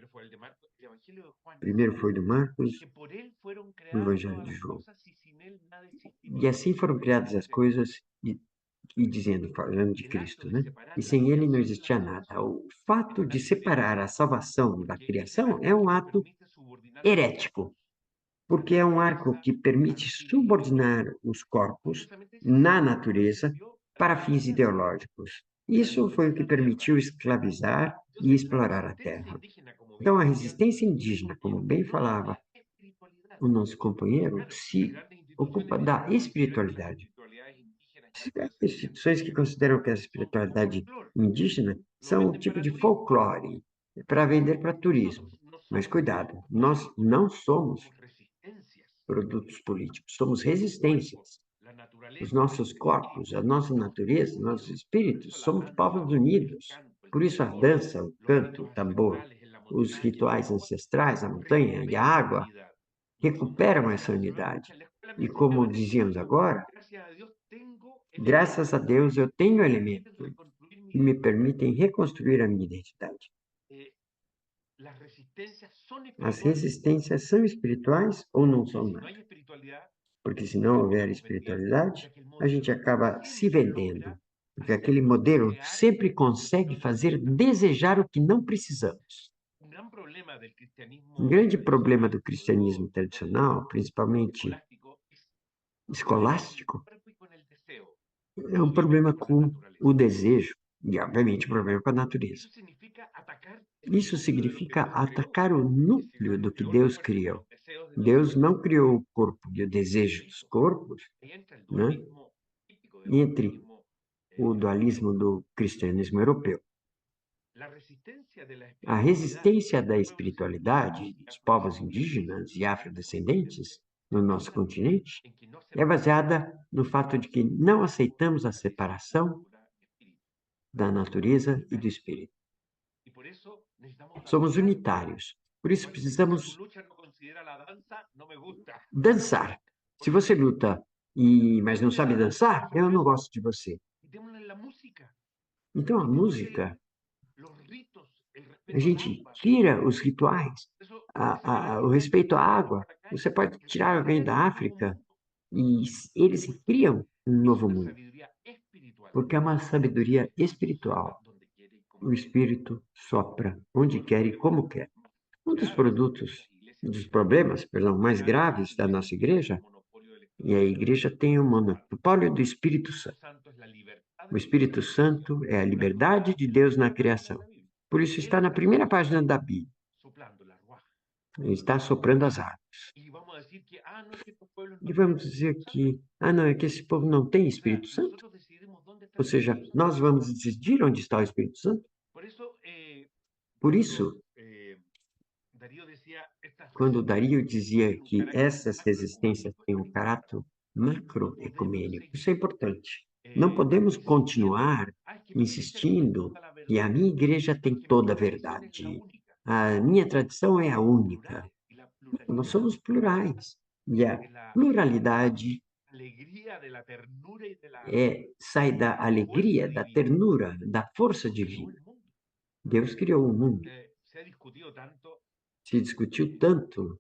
Primeiro foi do Marcos, o Evangelho de João. E assim foram criadas as coisas, e dizendo, falando de Cristo, né? E sem ele não existia nada. O fato de separar a salvação da criação é um ato herético, porque é um arco que permite subordinar os corpos na natureza para fins ideológicos. Isso foi o que permitiu escravizar e explorar a terra. Então, a resistência indígena, como bem falava o nosso companheiro, se ocupa da espiritualidade. Instituições que consideram que a espiritualidade indígena são um tipo de folclore para vender para turismo. Mas cuidado, nós não somos produtos políticos, somos resistências. Os nossos corpos, a nossa natureza, nossos espíritos, somos povos unidos. Por isso a dança, o canto, o tambor, os rituais ancestrais, a montanha e a água recuperam essa unidade. E como dizíamos agora, graças a Deus eu tenho elementos que me permitem reconstruir a minha identidade. As resistências são espirituais ou não são nada? Porque se não houver espiritualidade, a gente acaba se vendendo. Porque aquele modelo sempre consegue fazer desejar o que não precisamos. Um grande problema do cristianismo tradicional, principalmente escolástico, é um problema com o desejo e, obviamente, um problema com a natureza. Isso significa atacar o núcleo do que Deus criou. Deus não criou o corpo e o desejo dos corpos, né? Entre o dualismo do cristianismo europeu. A resistência da espiritualidade dos povos indígenas e afrodescendentes no nosso continente é baseada no fato de que não aceitamos a separação da natureza e do espírito. Somos unitários. Por isso precisamos dançar. Se você luta mas não sabe dançar, eu não gosto de você. Então a música, a gente tira os rituais, o respeito à água. Você pode tirar alguém da África e eles criam um novo mundo. Porque é uma sabedoria espiritual. O Espírito sopra onde quer e como quer. Um dos problemas, mais graves da nossa igreja, e a igreja tem o monopólio do Espírito Santo. O Espírito Santo é a liberdade de Deus na criação. Por isso está na primeira página da Bíblia. Ele está soprando as águas. E vamos dizer que, não, é que esse povo não tem Espírito Santo? Ou seja, nós vamos decidir onde está o Espírito Santo? Por isso, quando Dario dizia que essas resistências têm um caráter macroecumênico, isso é importante. Não podemos continuar insistindo que a minha igreja tem toda a verdade. A minha tradição é a única. Nós somos plurais. E a pluralidade sai da alegria, da ternura, da força divina. Deus criou o mundo. Se discutiu tanto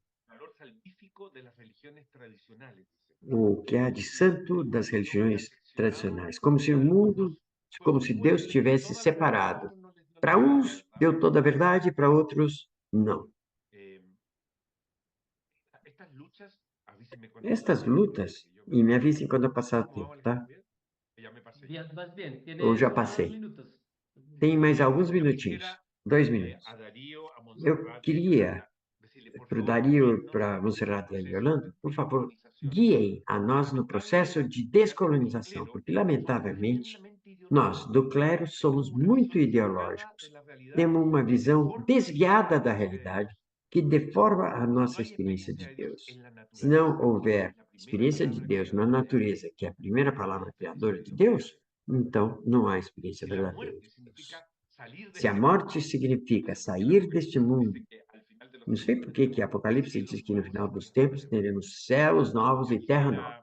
o que há de santo das religiões tradicionais, como se Deus tivesse separado. Para uns deu toda a verdade, para outros não. Estas lutas, e me avisem quando eu passar o tempo, tá? Ou já passei. Tem mais alguns minutinhos. 2 minutos. Eu queria, para o Dario, para a Monserrate e a Yolanda, por favor, guiem a nós no processo de descolonização, porque, lamentavelmente, nós, do clero, somos muito ideológicos. Temos uma visão desviada da realidade que deforma a nossa experiência de Deus. Se não houver experiência de Deus na natureza, que é a primeira palavra criadora de Deus, então não há experiência verdadeira de Deus. Se a morte significa sair deste mundo, não sei por que que Apocalipse diz que no final dos tempos teremos céus novos e terra nova.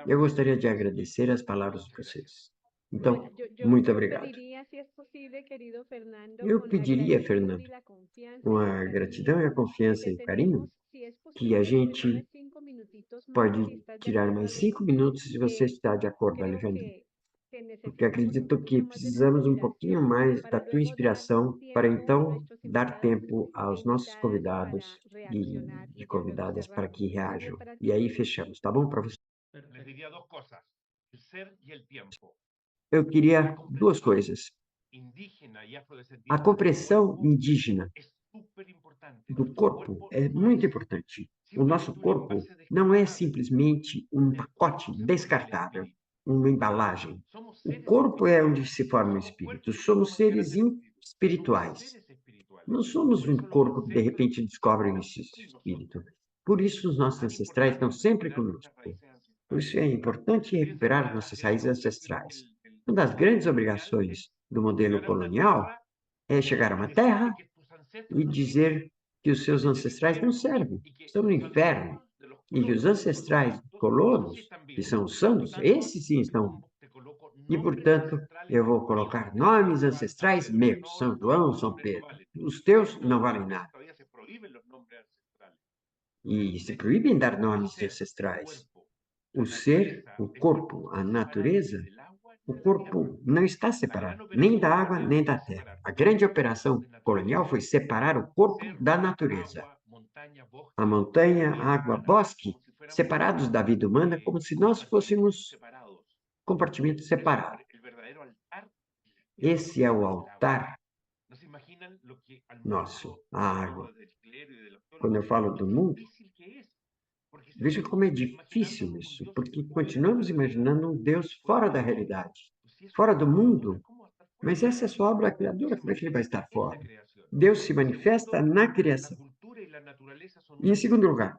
Eu gostaria de agradecer as palavras de vocês. Então, muito obrigado. Eu pediria, Fernando, com a gratidão e a confiança e o carinho, que a gente pode tirar mais 5 minutos se você está de acordo, Alejandro. Porque acredito que precisamos um pouquinho mais da tua inspiração para então dar tempo aos nossos convidados e convidadas para que reajam. E aí fechamos, tá bom, professor? Eu queria duas coisas. A compreensão indígena do corpo é muito importante. O nosso corpo não é simplesmente um pacote descartável, uma embalagem. O corpo é onde se forma o espírito. Somos seres espirituais. Não somos um corpo que de repente descobre esse espírito. Por isso os nossos ancestrais estão sempre conosco. Por isso é importante recuperar nossas raízes ancestrais. Uma das grandes obrigações do modelo colonial é chegar a uma terra e dizer que os seus ancestrais não servem, estão no inferno, e que os ancestrais colonos, que são os santos, esses sim estão. E, portanto, eu vou colocar nomes ancestrais meus, São João, São Pedro. Os teus não valem nada. E se proíbem dar nomes de ancestrais. O ser, o corpo, a natureza, o corpo não está separado, nem da água, nem da terra. A grande operação colonial foi separar o corpo da natureza. A montanha, a água, bosque, separados da vida humana, como se nós fôssemos compartimentos separados. Esse é o altar nosso, a água. Quando eu falo do mundo, veja como é difícil isso, porque continuamos imaginando um Deus fora da realidade, fora do mundo. Mas essa é sua obra criadora, como é que ele vai estar fora? Deus se manifesta na criação. E, em segundo lugar,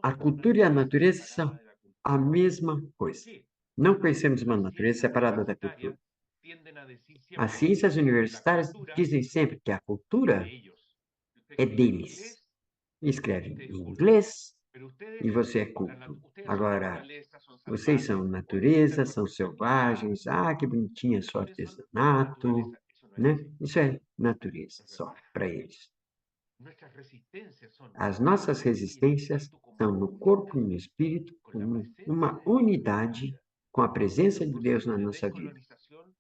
a cultura e a natureza são a mesma coisa. Não conhecemos uma natureza separada da cultura. As ciências universitárias dizem sempre que a cultura é deles. Escrevem em inglês e você é culto. Agora, vocês são natureza, são selvagens. Ah, que bonitinho é seu artesanato, né? Isso é natureza só para eles. As nossas resistências estão no corpo e no espírito, como uma unidade com a presença de Deus na nossa vida.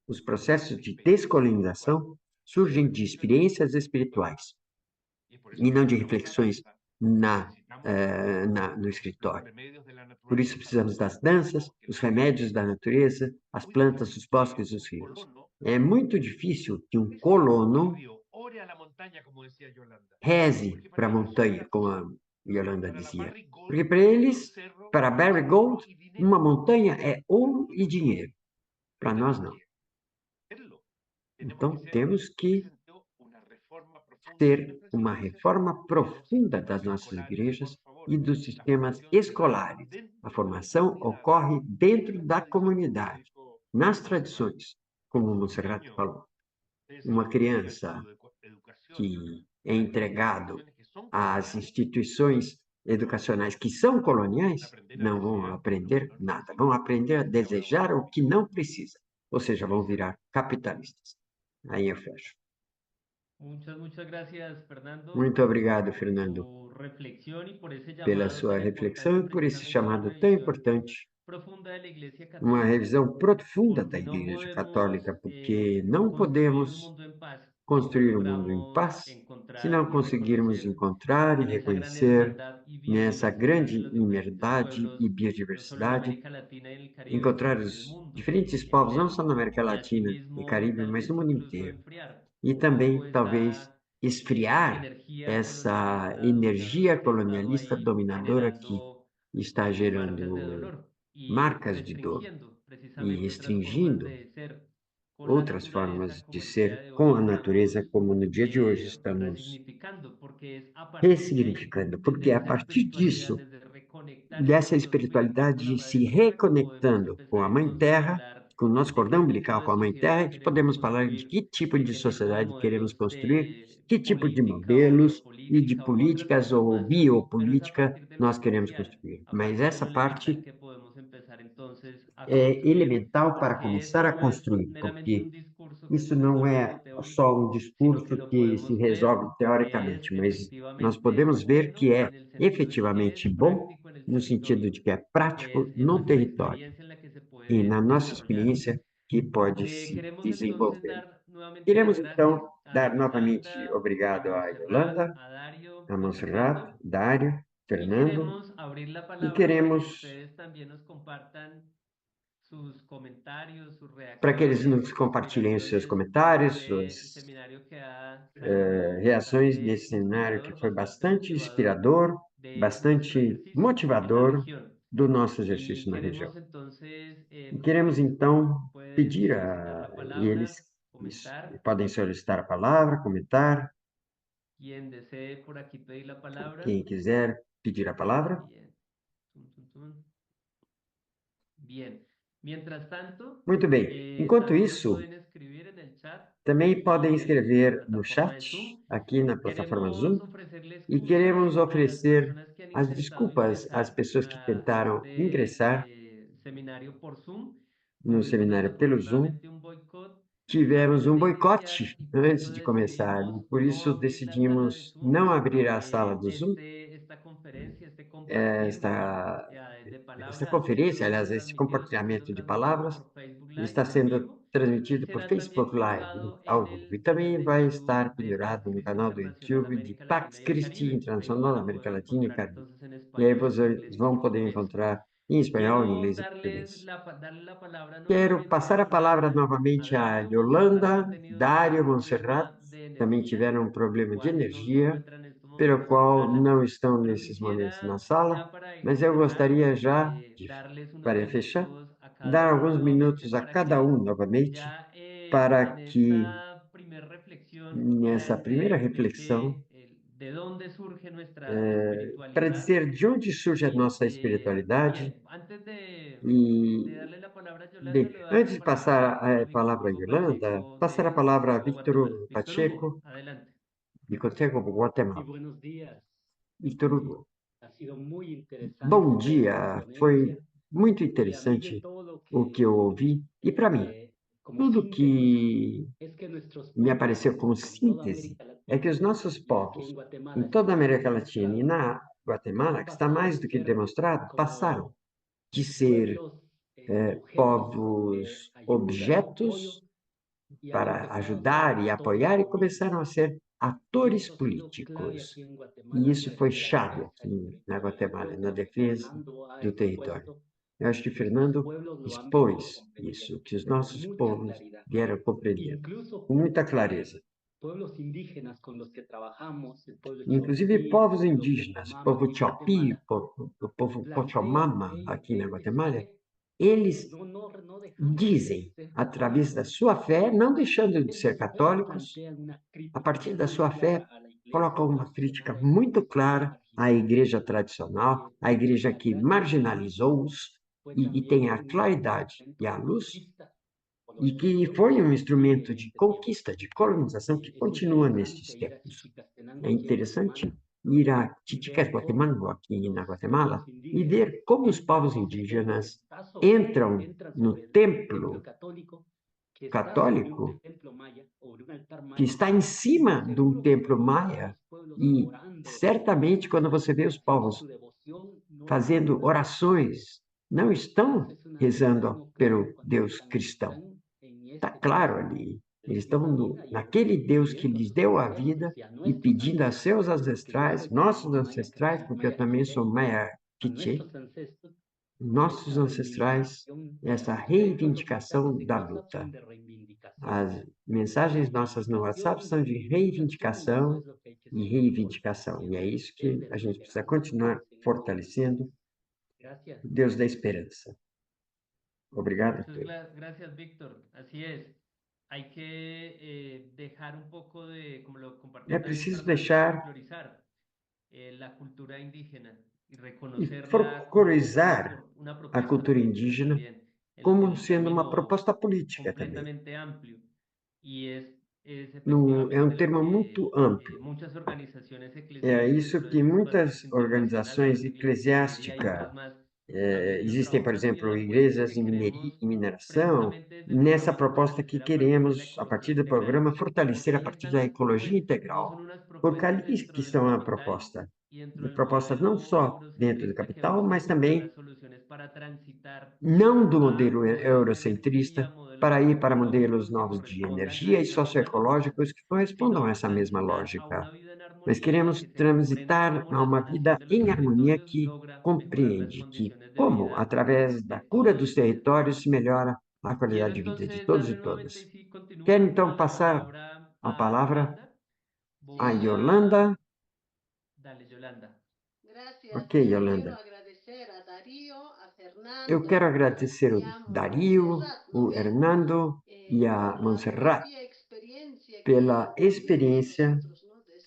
Os processos de descolonização surgem de experiências espirituais e não de reflexões no escritório. Por isso precisamos das danças, os remédios da natureza, as plantas, os bosques, os rios. É muito difícil que um colono reze para a montanha, como a Yolanda dizia. Porque para eles, para Barry Gold, uma montanha é ouro e dinheiro. Para nós, não. Então, temos que ter uma reforma profunda das nossas igrejas e dos sistemas escolares. A formação ocorre dentro da comunidade, nas tradições, como o Monserrat falou. Uma criança que é entregado às instituições educacionais que são coloniais não vão aprender nada, vão aprender a desejar o que não precisa, ou seja, vão virar capitalistas. Aí eu fecho. Muchas gracias, Fernando, Muito obrigado, por Fernando, tu reflexión y por ese pela llamado sua tan reflexão importante e por esse precisamente a una chamado tão revisión importante, profunda de la Iglesia uma Católica, revisão profunda da porque no Igreja podemos Católica, porque não construir un podemos mundo en paz si no construir um mundo em logramos paz se encontrar não y conseguirmos reconocer encontrar e en esa gran reconhecer hermandad y nessa biodiversidad grande de los diferentes liberdade e pueblos, no solo en biodiversidade, América Latina y en el Caribe, encontrar sino en el os mundo diferentes povos, não entero. só na América Y Latina e asimismo, Caribe, tal mas vez no mundo incluso inteiro. enfriar E un poco também, talvez, esa esfriar energía essa colonialista energia dominadora que ha estado colonialista ahí dominadora que generando está marcas de gerando dolor y marcas de dor restringiendo e precisamente otras formas restringindo de ser con la outras formas naturaleza de como el día ser de hoy com a natureza, estamos como no dia de hoje estamos resignificando, porque es a partir de ahí, ressignificando, porque desde a esa partir espiritualidad, disso, desde reconectarse dessa con lo espiritual, con la espiritualidade se madre tierra, podemos reconectando com empezar a Mãe entonces a Terra, hablar com o nosso cordão qué tipo umbilical de com a Mãe Terra, sociedad que queremos podemos falar de construir, que tipo de qué tipo de sociedade queremos modelos construir, de que tipo de política o modelos e de geopolítica o otras políticas ou transformaciones, pero es a biopolítica partir de lo nós queremos esencial, construir. a Mas partir de essa lo elemental parte que podemos empezar entonces a é construir, elemental para porque começar esto a no es construir, meramente un porque discurso que isso se não resuelve en é lo teórico, só um sino que discurso lo que se podemos ver resolve que es teoricamente, mas nós efectivamente podemos ver que bueno é en el sentido de que es efetivamente bom práctico en el no sentido territorio, de que é que prático es en no nuestra território experiencia en la que se e puede na nossa desarrollar. experiência que pode se Queremos entonces desenvolver. dar nuevamente las Queremos, gracias então, dar a novamente Yolanda, a obrigado a Montserrat, Yolanda, a Dario a y a Monserrat, Fernando, Dário, y Fernando, queremos abrir la e palabra para que queremos ustedes también nos compartan sus comentarios, sus para que eles reacciones, nos sus compartilhem os seus inspiraciones de comentários, este suas seminario que ha salido reações bastante nesse cenário que inspirador, foi bastante bastante motivador inspirador, de nuestro bastante ejercicio en la motivador región. do nosso Y exercício na região. queremos entonces, E queremos, Víctor, então, puedes pedir solicitar a la eles, palabra, comentar. podem solicitar a palavra, comentar, Quien desee por aquí pedir la palabra. quem quiser pedir a palavra. Bien. Tun, tun, tun. Bien. Mientras tanto, Muito bem. Enquanto también nos isso, pueden escribir en el chat também podem aquí en la escrever no plataforma chat, de Zoom. aqui na plataforma Queremos Zoom, ofrecerle e excusas queremos a las oferecer personas que han as intentado desculpas às ingresar pessoas que a tentaram este ingressar seminario por Zoom. no Tuvimos seminário pelo Zoom. desafortunadamente un boicot Tivemos antes um de iniciar boicote y por antes eso de começar, e decidimos por no isso abrir la sala de decidimos Zoom. não abrir a sala do Zoom. Esta conferencia, este compartir Esta, de esta palabra ha conferência, sido aliás, esse siendo compartilhamento de transmitido palavras, por Facebook ele Live está en sendo vivo y transmitido por será también Facebook Live colgado ao en vivo. E el também canal de vai YouTube estar de pendurado Pax no Christi canal do Internacional YouTube de América Pax Latina y el Christi Caribe. Ahí Internacional nos da lo América pueden Latina e encontrar Caribe. entonces en E aí español, en vocês inglés y en vão poder portugués. encontrar em espanhol, em Quiero inglês e português. darle la palabra Quero nuevamente passar a a palavra Yolanda, a novamente a Dario. Montserrat Yolanda, han tenido Dário, un Monserrat, problema de também energía, tiveram um por lo problema de cual no se energia, encuentran en estos pelo momentos en qual sala, não estão pero nesses momentos na quisiera sala, ya para mas eu cerrar, gostaria já, darles unos para fechar, minutos a cada dar uno alguns nuevamente minutos a para cada um que novamente, ya en para que esta primer reflexión nessa primeira planteen el reflexão, qué, de dónde surge nuestra para espiritualidad. dizer de onde surge a Y nossa espiritualidade, bien, antes de e, darle la palabra a Yolanda, bem, le voy a dar antes la de passar palabra a a Víctor palavra a Hugo Yolanda, Pacheco passar a de palavra a Contegua, Víctor Guatemala. Hugo Víctor Hugo, Pacheco, adelante. de Contegua, Sí, Guatemala. buenos días. Víctor Hugo, Ha sido muy interesante bom toda esta dia, foi ponencia muito y a mí de interessante todo lo o que eu ouvi, e para mim, como tudo síntesis, que es que nuestros me pueblos apareceu como en toda síntese América é que Latina os nossos y aquí povos, en em Guatemala toda a está América Latina e demostrado, na Guatemala, han que está pasado mais de do que ser demonstrado, passaram como de ser pueblos objetos de povos ayuda, de apoyo, objetos y han para empezado a ser ajudar e actores apoiar e começaram a políticos. ser Y atores esto ha sido clave políticos. aquí en E Guatemala isso para foi que la chave defensa aqui na espiritual, yo Guatemala, creo que na lo que defesa Fernando ha do território. expuesto, Eu acho que nuestros Fernando pueblos lo han venido expôs isso, comprendiendo que os con nossos mucha povos claridad. vieram compreender Incluso com muita clareza. pueblos indígenas con los que trabajamos, el pueblo Inclusive Chorotí, el povos pueblo indígenas, Pochamama povo aquí en Chopi, Guatemala, o povo plantean Pochamama aqui na su Guatemala, fe, eles no dejando de dizem, ser através da católicos, sua fé, não deixando de ser ellos católicos, plantean una a crítica partir da muy sua clara fé, a la iglesia colocam uma crítica tradicional, a la muito iglesia que ha clara à marginado, igreja tradicional, que à igreja la que claridad de Cristo marginalizou-os fue e tem también a un claridade e instrumento a de luz, conquista e que foi colonizador um que instrumento sigue en de este tiempo. conquista, de colonização, que Es continua nestes interesante ir a tempos. Chichicastenango É aquí en Guatemala interessante ir a y Titicaca, ver cómo Guatemala, aqui na los Guatemala, pueblos e indígenas ver como os entran povos a ese templo que indígenas está entram entran no sobre el templo templo católico, que está sobre un católico, templo maya o sobre un altar que maya, está em y cima de um seguro que templo cuando ves a maia, los pueblos e orando certamente quando você vê os haciendo povos su devoción, no están fazendo rezando por Cristo. orações, não Eso estão es rezando algo claro pelo cuando Deus están ahí. cristão. Están en Está este claro Cristo ali. que Eles les dio estão la vida y naquele Deus que pidiendo a lhes sus deu a vida ancestros y a e nuestros pedindo a seus ancestros, porque yo ancestrais, soy nossos también maya, ancestrais, porque eu maya também sou quiché, Maia a Quiché, nuestros ancestros nossos esta ancestrais, reivindicación de la essa lucha. De hecho, los mensajes reivindicação de da WhatsApp luta. son de reivindicación. As mensagens nossas no WhatsApp Reivindicación, são de reivindicación, y eso reivindicação es lo que hay que e seguir reivindicação. E é fortaleciendo isso que desde a la gente precisa esperanza, como continuar dicen en algunos fortalecendo, lugares. Gracias. o Deus da esperança. Obrigado a Muchas todos. gracias, Víctor. Así es. Hay que dejar un poco de, como lo É compartía también preciso Fernando, deixar folclorizar la cultura indígena y e reconocerla como folclorizar una a propuesta cultura política indígena también. el como un sendo uma término proposta política também. completamente amplio y es É um efectivamente lo termo muito que amplo. muchas organizaciones É eclesiásticas, isso dentro de que sus muitas procesos organizações internacionales y hay eclesiásticas, otras más de medio existem, por trabajo también, exemplo, pues lo igrejas que queremos em mineração, precisamente desde el nessa programa proposta que fortalecer a partir de la queremos, a ecología partir do integral, programa, fortalecer porque a partir da ecologia pues no integral. son unas Porque propuestas ali dentro que del estão a capital proposta. y dentro De del propostas não modelo só dentro do eurocentrista que capital, mas buscan buscar também las soluciones para transitar não do a modelo modelos de eurocentrista energía, modelos para ir para modelos socioecológicos que novos de correspondan energia a e esa nueva sociedad, socioecológicos que correspondam a sino essa mesma transitar a lógica. una vida en Mas armonía en la queremos que se comprenda transitar cómo a la uma sanación vida de los em harmonia territorios que logra mejorar las compreende que, condiciones de como, vida através da de cura dos todos y de territórios, todas. se melhora a Quiero qualidade de vida de entonces todos darle e nuevamente, y todas. si Quero continúa, então la passar palabra a a palavra Yolanda. a Voy a... Yolanda. Dale, Yolanda. Ok, Yolanda. Eu quero agradecer o Dario, o Hernando e a Montserrat pela experiência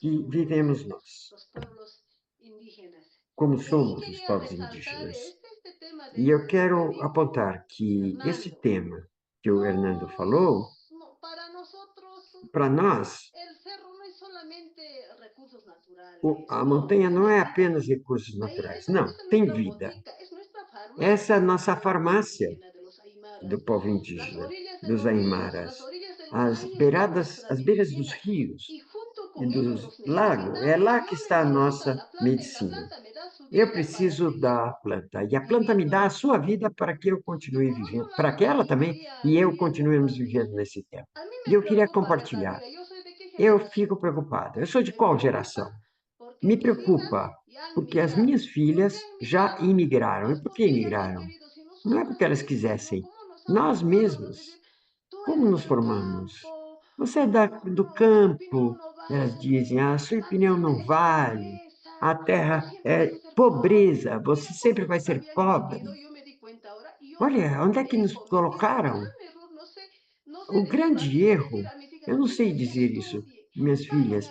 que vivemos nós, como somos os povos indígenas. E eu quero apontar que esse tema que o Hernando falou, para nós, a montanha não é apenas recursos naturais, não, tem vida. Essa é a nossa farmácia do povo indígena, dos Aimaras. As beiras dos rios e dos lagos, é lá que está a nossa medicina. Eu preciso da planta, e a planta me dá a sua vida para que eu continue vivendo, para que ela também e eu continuemos vivendo nesse tempo. E eu queria compartilhar. Eu fico preocupado. Eu sou de qual geração? Me preocupa, porque as minhas filhas já imigraram. E por que imigraram? Não é porque elas quisessem. Nós mesmos, como nos formamos? Você é do campo, elas dizem, a sua opinião não vale, a terra é pobreza, você sempre vai ser pobre. Olha, onde é que nos colocaram? O grande erro, eu não sei dizer isso, minhas filhas,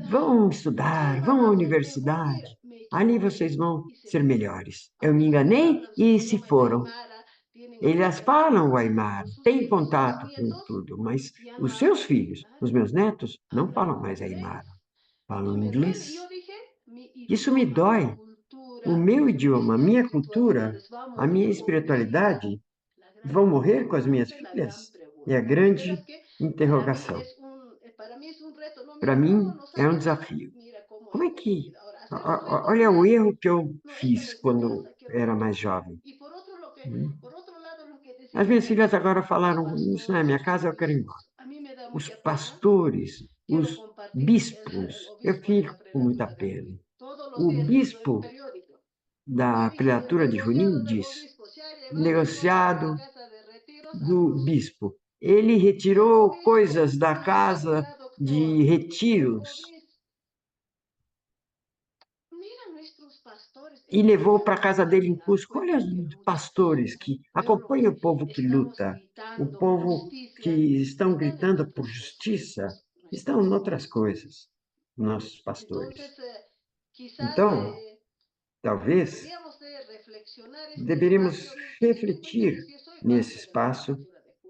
vão estudar, vão à universidade, ali vocês vão ser melhores. Eu me enganei e se foram. Elas falam o Aymara, têm contato com tudo, mas os seus filhos, os meus netos, não falam mais Aymara, falam inglês. Isso me dói. O meu idioma, a minha cultura, a minha espiritualidade vão morrer com as minhas filhas? É a grande interrogação. Para mim, é um desafio. Como é que... Olha o erro que eu fiz quando era mais jovem. As minhas filhas agora falaram, isso não é minha casa, eu quero ir embora. Os pastores, os bispos, eu fico com muita pena. O bispo da prelatura de Junín diz, negociado do bispo, ele retirou coisas da casa de retiros e levou para a casa dele em Cusco. Olha os pastores que acompanham o povo que luta, o povo que estão gritando por justiça, estão em outras coisas, nossos pastores. Então, talvez deveríamos refletir nesse espaço,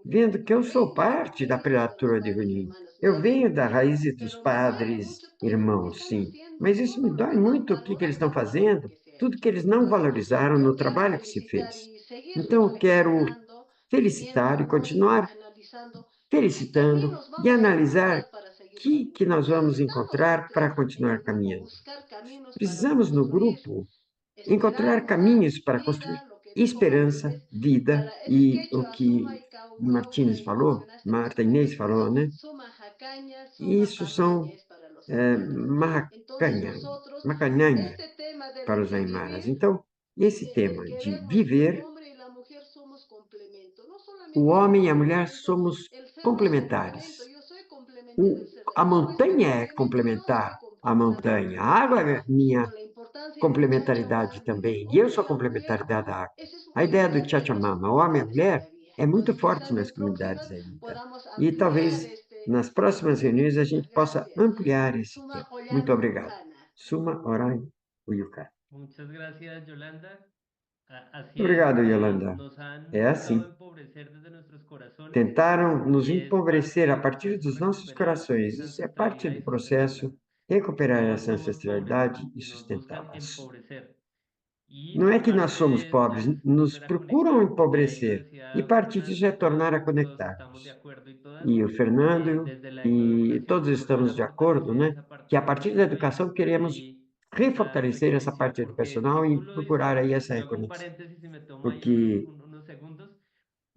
vendo que eu sou parte da prelatura de Junín. Eu venho da raiz dos padres irmãos, sim, mas isso me dói muito o que eles estão fazendo, tudo que eles não valorizaram no trabalho que se fez. Então, eu quero felicitar e continuar felicitando e analisar o que nós vamos encontrar para continuar caminhando. Precisamos, no grupo, encontrar caminhos para construir esperança, vida e o que Martínez falou, Marta Inês falou, né? Isso são macanhanha para os aimaras. Então, esse tema de viver, o homem e a mulher somos complementares. A montanha é complementar a montanha. A água é minha complementaridade também. E eu sou complementaridade da água. A ideia do Chachamama, o homem e a mulher, é muito forte nas comunidades ainda. E talvez nas próximas reuniões a gente possa ampliar esse tema. Muito obrigado. Suma Orai Uyukai. Muchas gracias, Yolanda. Así es, Obrigado, Yolanda. nos han É buscado assim. empobrecer desde nuestros corazones Tentaram nos y es empobrecer a parte partir pues dos nossos recuperar corações. esa Isso é parte ancestralidad do y sostenerla. processo, recuperar No essa somos pobres ancestralidade e y nos buscan sustentá-las. empobrecer. Não Y é que nós parte somos de esto pobres, es nos volver a procuram conectar. Desde ahí lo empobrecer. E decía parte disso é Fernando, tornar a todos estamos de conectar-nos. acuerdo y todas, E o Fernando desde la e educación, todos volver estamos a de acordo, fortalecer né? esa Que parte a partir da educativa educação queremos y la refortalecer essa reconexión. parte Porque si educacional e tú lo procurar dices, aí essa yo hago un reconexão. paréntesis y me tomo ahí Porque unos segundos.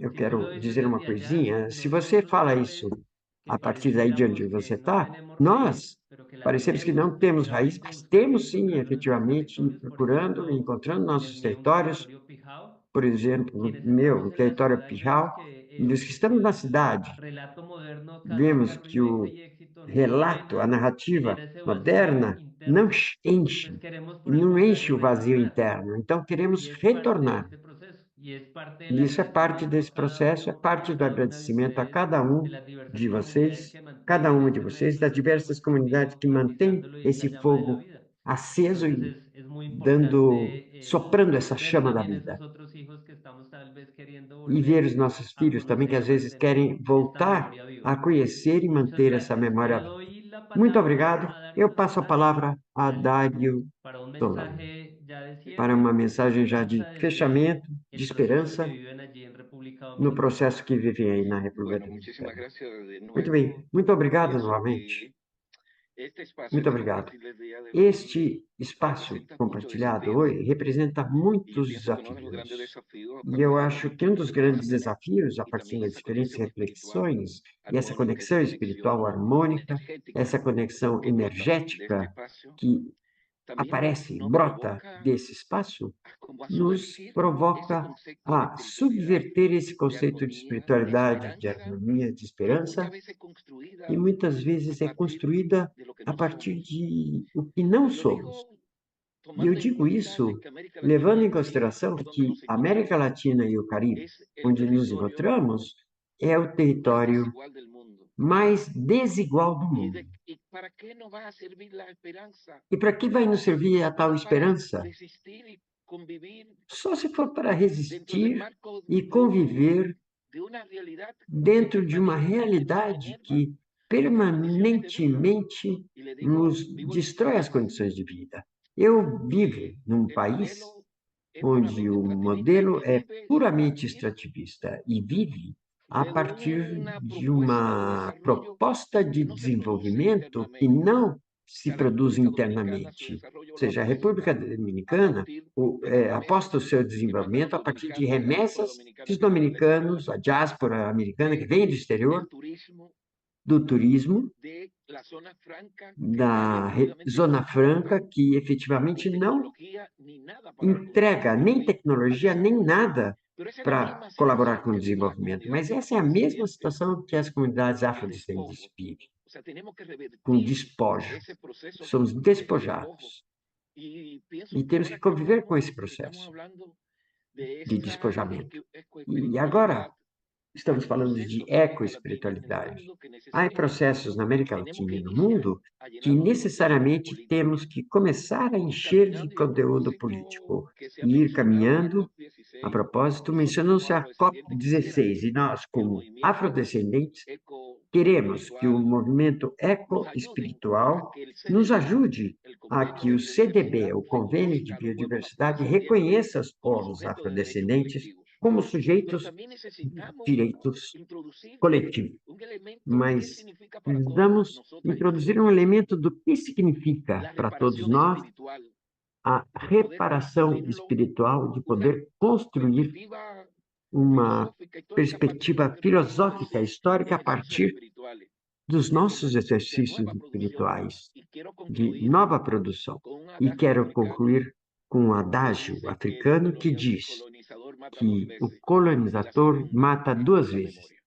eu Si tú lo quero dices dizer uma desde allá, coisinha. Se você nosotros fala tal isso vez que a partir daí de onde pareciéramos você que no está, tenemos raíz, nós pero que la parecemos que tenemos, não temos raiz, seguramente mas buscando y temos sim, encontrando nuestros efetivamente, e territorios. Por procurando e ejemplo, encontrando en el nossos mío un territórios. territorio Pijao. Por exemplo, Quienes meu, estamos o en la território ciudad, hay Pijao, veces que e dos que estamos na el cidade, relato moderno casi vemos que carruimense o y éxito no relato, a llena, narrativa genera ese vacío moderna não interno, enche, pues queremos por el não enche contrario o vazio retornar. interno. Então, queremos Y es parte de retornar. este proceso, y es parte del E isso é parte agradecimiento desse a cada processo, é uno y parte a do cada una de agradecimento a ustedes, cada de um las diversas de comunidades vocês, que cada mantienen uma de este vocês, reto y das este diversas fuego comunidades prendido, que mantêm propizándolo y esta esse llama de la fogo vida. aceso Entonces e es muy dando, importante soprando essa ver chama da también esos vida. otros hijos que estamos tal vez queriendo E ver volver os nossos a filhos também, que conocer às y vezes mantener querem esta voltar memoria viva. a conhecer e Muchas manter essa gracias. Le memória viva. doy la Muito palabra obrigado. a Dario Eu passo a Solari, palavra a Ali, Dário para un Solano, mensaje ya de para uma cierre y mensagem já de esperanza desde fechamento, de el proceso que esperança, viven allí en República no Dominicana. processo que vivem aí na República Bueno, muchísimas Dominicana. gracias de Muito nuevo. bem, muito obrigado Pienso novamente. que este espacio Muito que obrigado. compartí el día de hoy Este espaço representa muchos compartilhado desafíos hoje representa y yo muitos pienso que uno de los grandes desafios. desafíos a E eu partir de acho los que um dos diferentes grandes debates desafios, a y partir también das esa diferentes conexión espiritual, reflexões e essa armónica, esa conexão espiritual conexión harmônica, energética essa conexão que brota de este energética espacio, que también aparece, nos brota provoca desse espaço, como a nos subvertir ese provoca concepto de a espiritualidad, subverter esse de conceito de armonía, de espiritualidade, de esperanza, harmonia, de que muchas esperança, veces que construida muitas a vezes é partir construída de lo que a no partir somos. de o que não Y lo somos. digo E eu tomando en digo cuenta de isso que América Latina levando y em el Caribe, consideração donde que nos a América encontramos, Latina e o Caribe, es el onde nos territorio encontramos, é o más território desigual del mundo. mais desigual do mundo. ¿Y para qué nos va a servir la esperanza? E para que vai nos servir a tal Solo para esperança? resistir y convivir Só se for para dentro del resistir marco e conviver de una realidad que dentro de uma permanentemente nos realidade enerva que las condiciones de vida. permanentemente Y le nos digo, vivo en un destrói as país condições de vida. Eu vivo que num el país modelo es onde puramente o extractivista y modelo que é vive a puramente partir extrativista e vive a de partir una de propuesta de uma desarrollo proposta de que no se produce desenvolvimento que internamente. não se La produz República Dominicana su internamente. Ou desarrollo lo seja, a República apuesta a Dominicana partir de las aposta o remesas seu que mandan desenvolvimento a los partir de dominicanos, la diáspora remessas dominicana dos que vive en el exterior, dominicanos, a diáspora americana que de vem do exterior, el turismo, do turismo, de la zona franca que da efectivamente no Zona aporta Franca, que ni efetivamente não tecnología ni nada para entrega nem contribuir al tecnologia, nem desarrollo. nada Pero esa es la para misma colaborar situación com o que vive la desenvolvimento. comunidad Mas essa é a mesma afrodescendiente situação que as comunidades con el afrodescendentes despojo. vivem, O sea, tenemos que com revertir despojo. ese proceso Somos de despojo. despojados. Y pienso E que temos que ahora que conviver com esse estamos processo hablando de de esa despojamento. E ecoespiritualidad, agora estamos hay falando de procesos en América Latina y en el ecoespiritualidade. mundo que Há necesariamente processos na América tenemos Latina que e no iniciar mundo a que llenarlos de contenido necessariamente político, temos que começar a ir encher de caminando y a conteúdo propósito político que se ha e ir mencionado la caminhando. A COP16, propósito, nosotros como mencionou-se a afrodescendientes COP16 quisiéramos e nós, que el como movimiento afrodescendentes, queremos que o ecoespiritual movimento nos ayude a ecoespiritual que el nos CDB, ajude el a convenio que de o CDB, biodiversidad, o Convênio de reconozca a los pueblos Biodiversidade, afrodescendientes reconheça os como povos sujetos de derechos afrodescendentes colectivos. como Pero sujeitos también de necesitamos direitos introducir coletivos. un elemento que Mas significa para todas precisamos nosotras y introduzir um nosotros elemento do que significa la para todos reparación nós espiritual, a de poder reparação construirlo espiritual, de una poder construir perspectiva uma filosófica, histórica a partir de lo perspectiva que reconocemos filosófica, histórica a ejercicios partir espirituales dos nossos de exercícios nueva producción. espirituais Y quiero de concluir nova produção. con un E adagio quero africano concluir com um que adágio dice que el africano que diz colonizador mata dos que o veces y la colonizador segunda mata es duas nuestra vezes. memoria.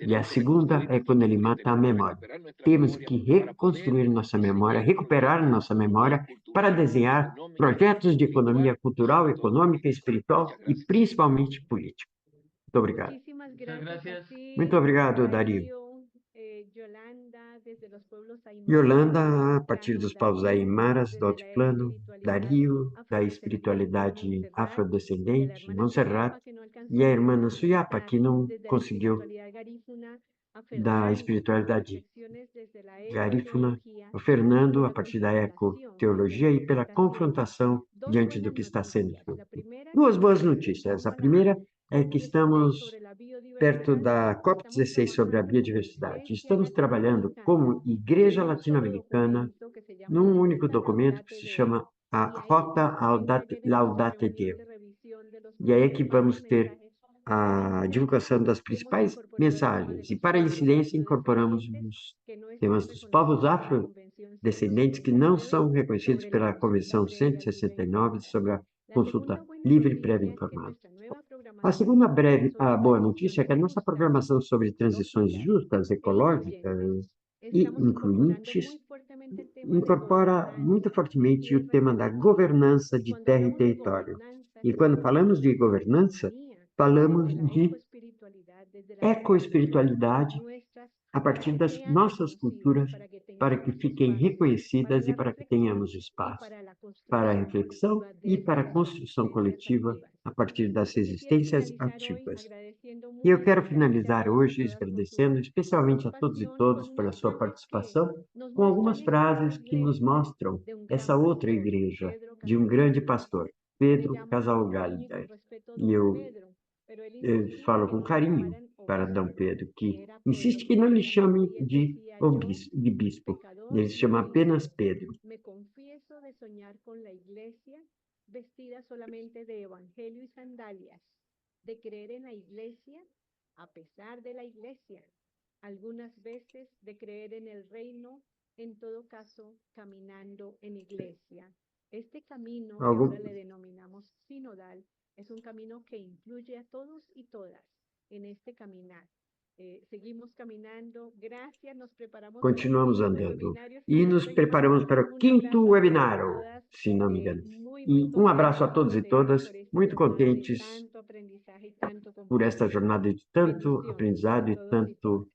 E a Tenemos que segunda reconstruir é nuestra quando ele memoria, mata a tenemos que memória. recuperar nuestra Temos memoria que para poder reconstruir nossa memória, diseñar recuperar proyectos nossa memória para cultural, desenhar económico, projetos de economia espiritual y cultural, sobre todo econômica, político. espiritual Muchas e gracias. principalmente política. Muito obrigado. Muchísimas Muchas gracias a gracias. Muito ti, obrigado, Dario. Darío. Yolanda, a partir dos povos aimaras do altiplano, Dario, da espiritualidade afrodescendente, Montserrat, e a irmã Suyapa, que não conseguiu, da espiritualidade garífuna, o Fernando, a partir da ecoteologia e pela confrontação diante do que está sendo feito. Duas boas notícias. A primeira é que estamos perto da COP16 sobre a biodiversidade. Estamos trabalhando como Igreja Latino-Americana num único documento que se chama a Rota Laudate Deum. E aí é que vamos ter a divulgação das principais mensagens. E para a incidência, incorporamos os temas dos povos afrodescendentes que não são reconhecidos pela Convenção 169 sobre a consulta livre e prévia informada. A segunda boa notícia é que a nossa programação sobre transições justas, ecológicas e incluintes incorpora muito fortemente o tema da governança de terra e território. E quando falamos de governança, falamos de ecoespiritualidade a partir das nossas culturas para que fiquem reconhecidas e para que tenhamos espaço para a reflexão e para a construção coletiva a partir das resistências ativas. E eu quero finalizar hoje agradecendo especialmente a todos e todas pela sua participação, com algumas frases que nos mostram essa outra igreja de um grande pastor, Pedro Casalgalda. E eu falo com carinho para Dom Pedro, que insiste que não lhe chame de bispo, ele se chama apenas Pedro. Vestida solamente de evangelio y sandalias, de creer en la iglesia a pesar de la iglesia, algunas veces de creer en el reino, en todo caso caminando en iglesia. Este camino que ahora le denominamos sinodal es un camino que incluye a todos y todas en este caminar. Seguimos caminhando, graças, nos preparamos. Continuamos andando e nos preparamos para o quinto webinário, se não me engano. E um abraço a todos e todas, muito contentes por esta jornada de tanto aprendizado e tanto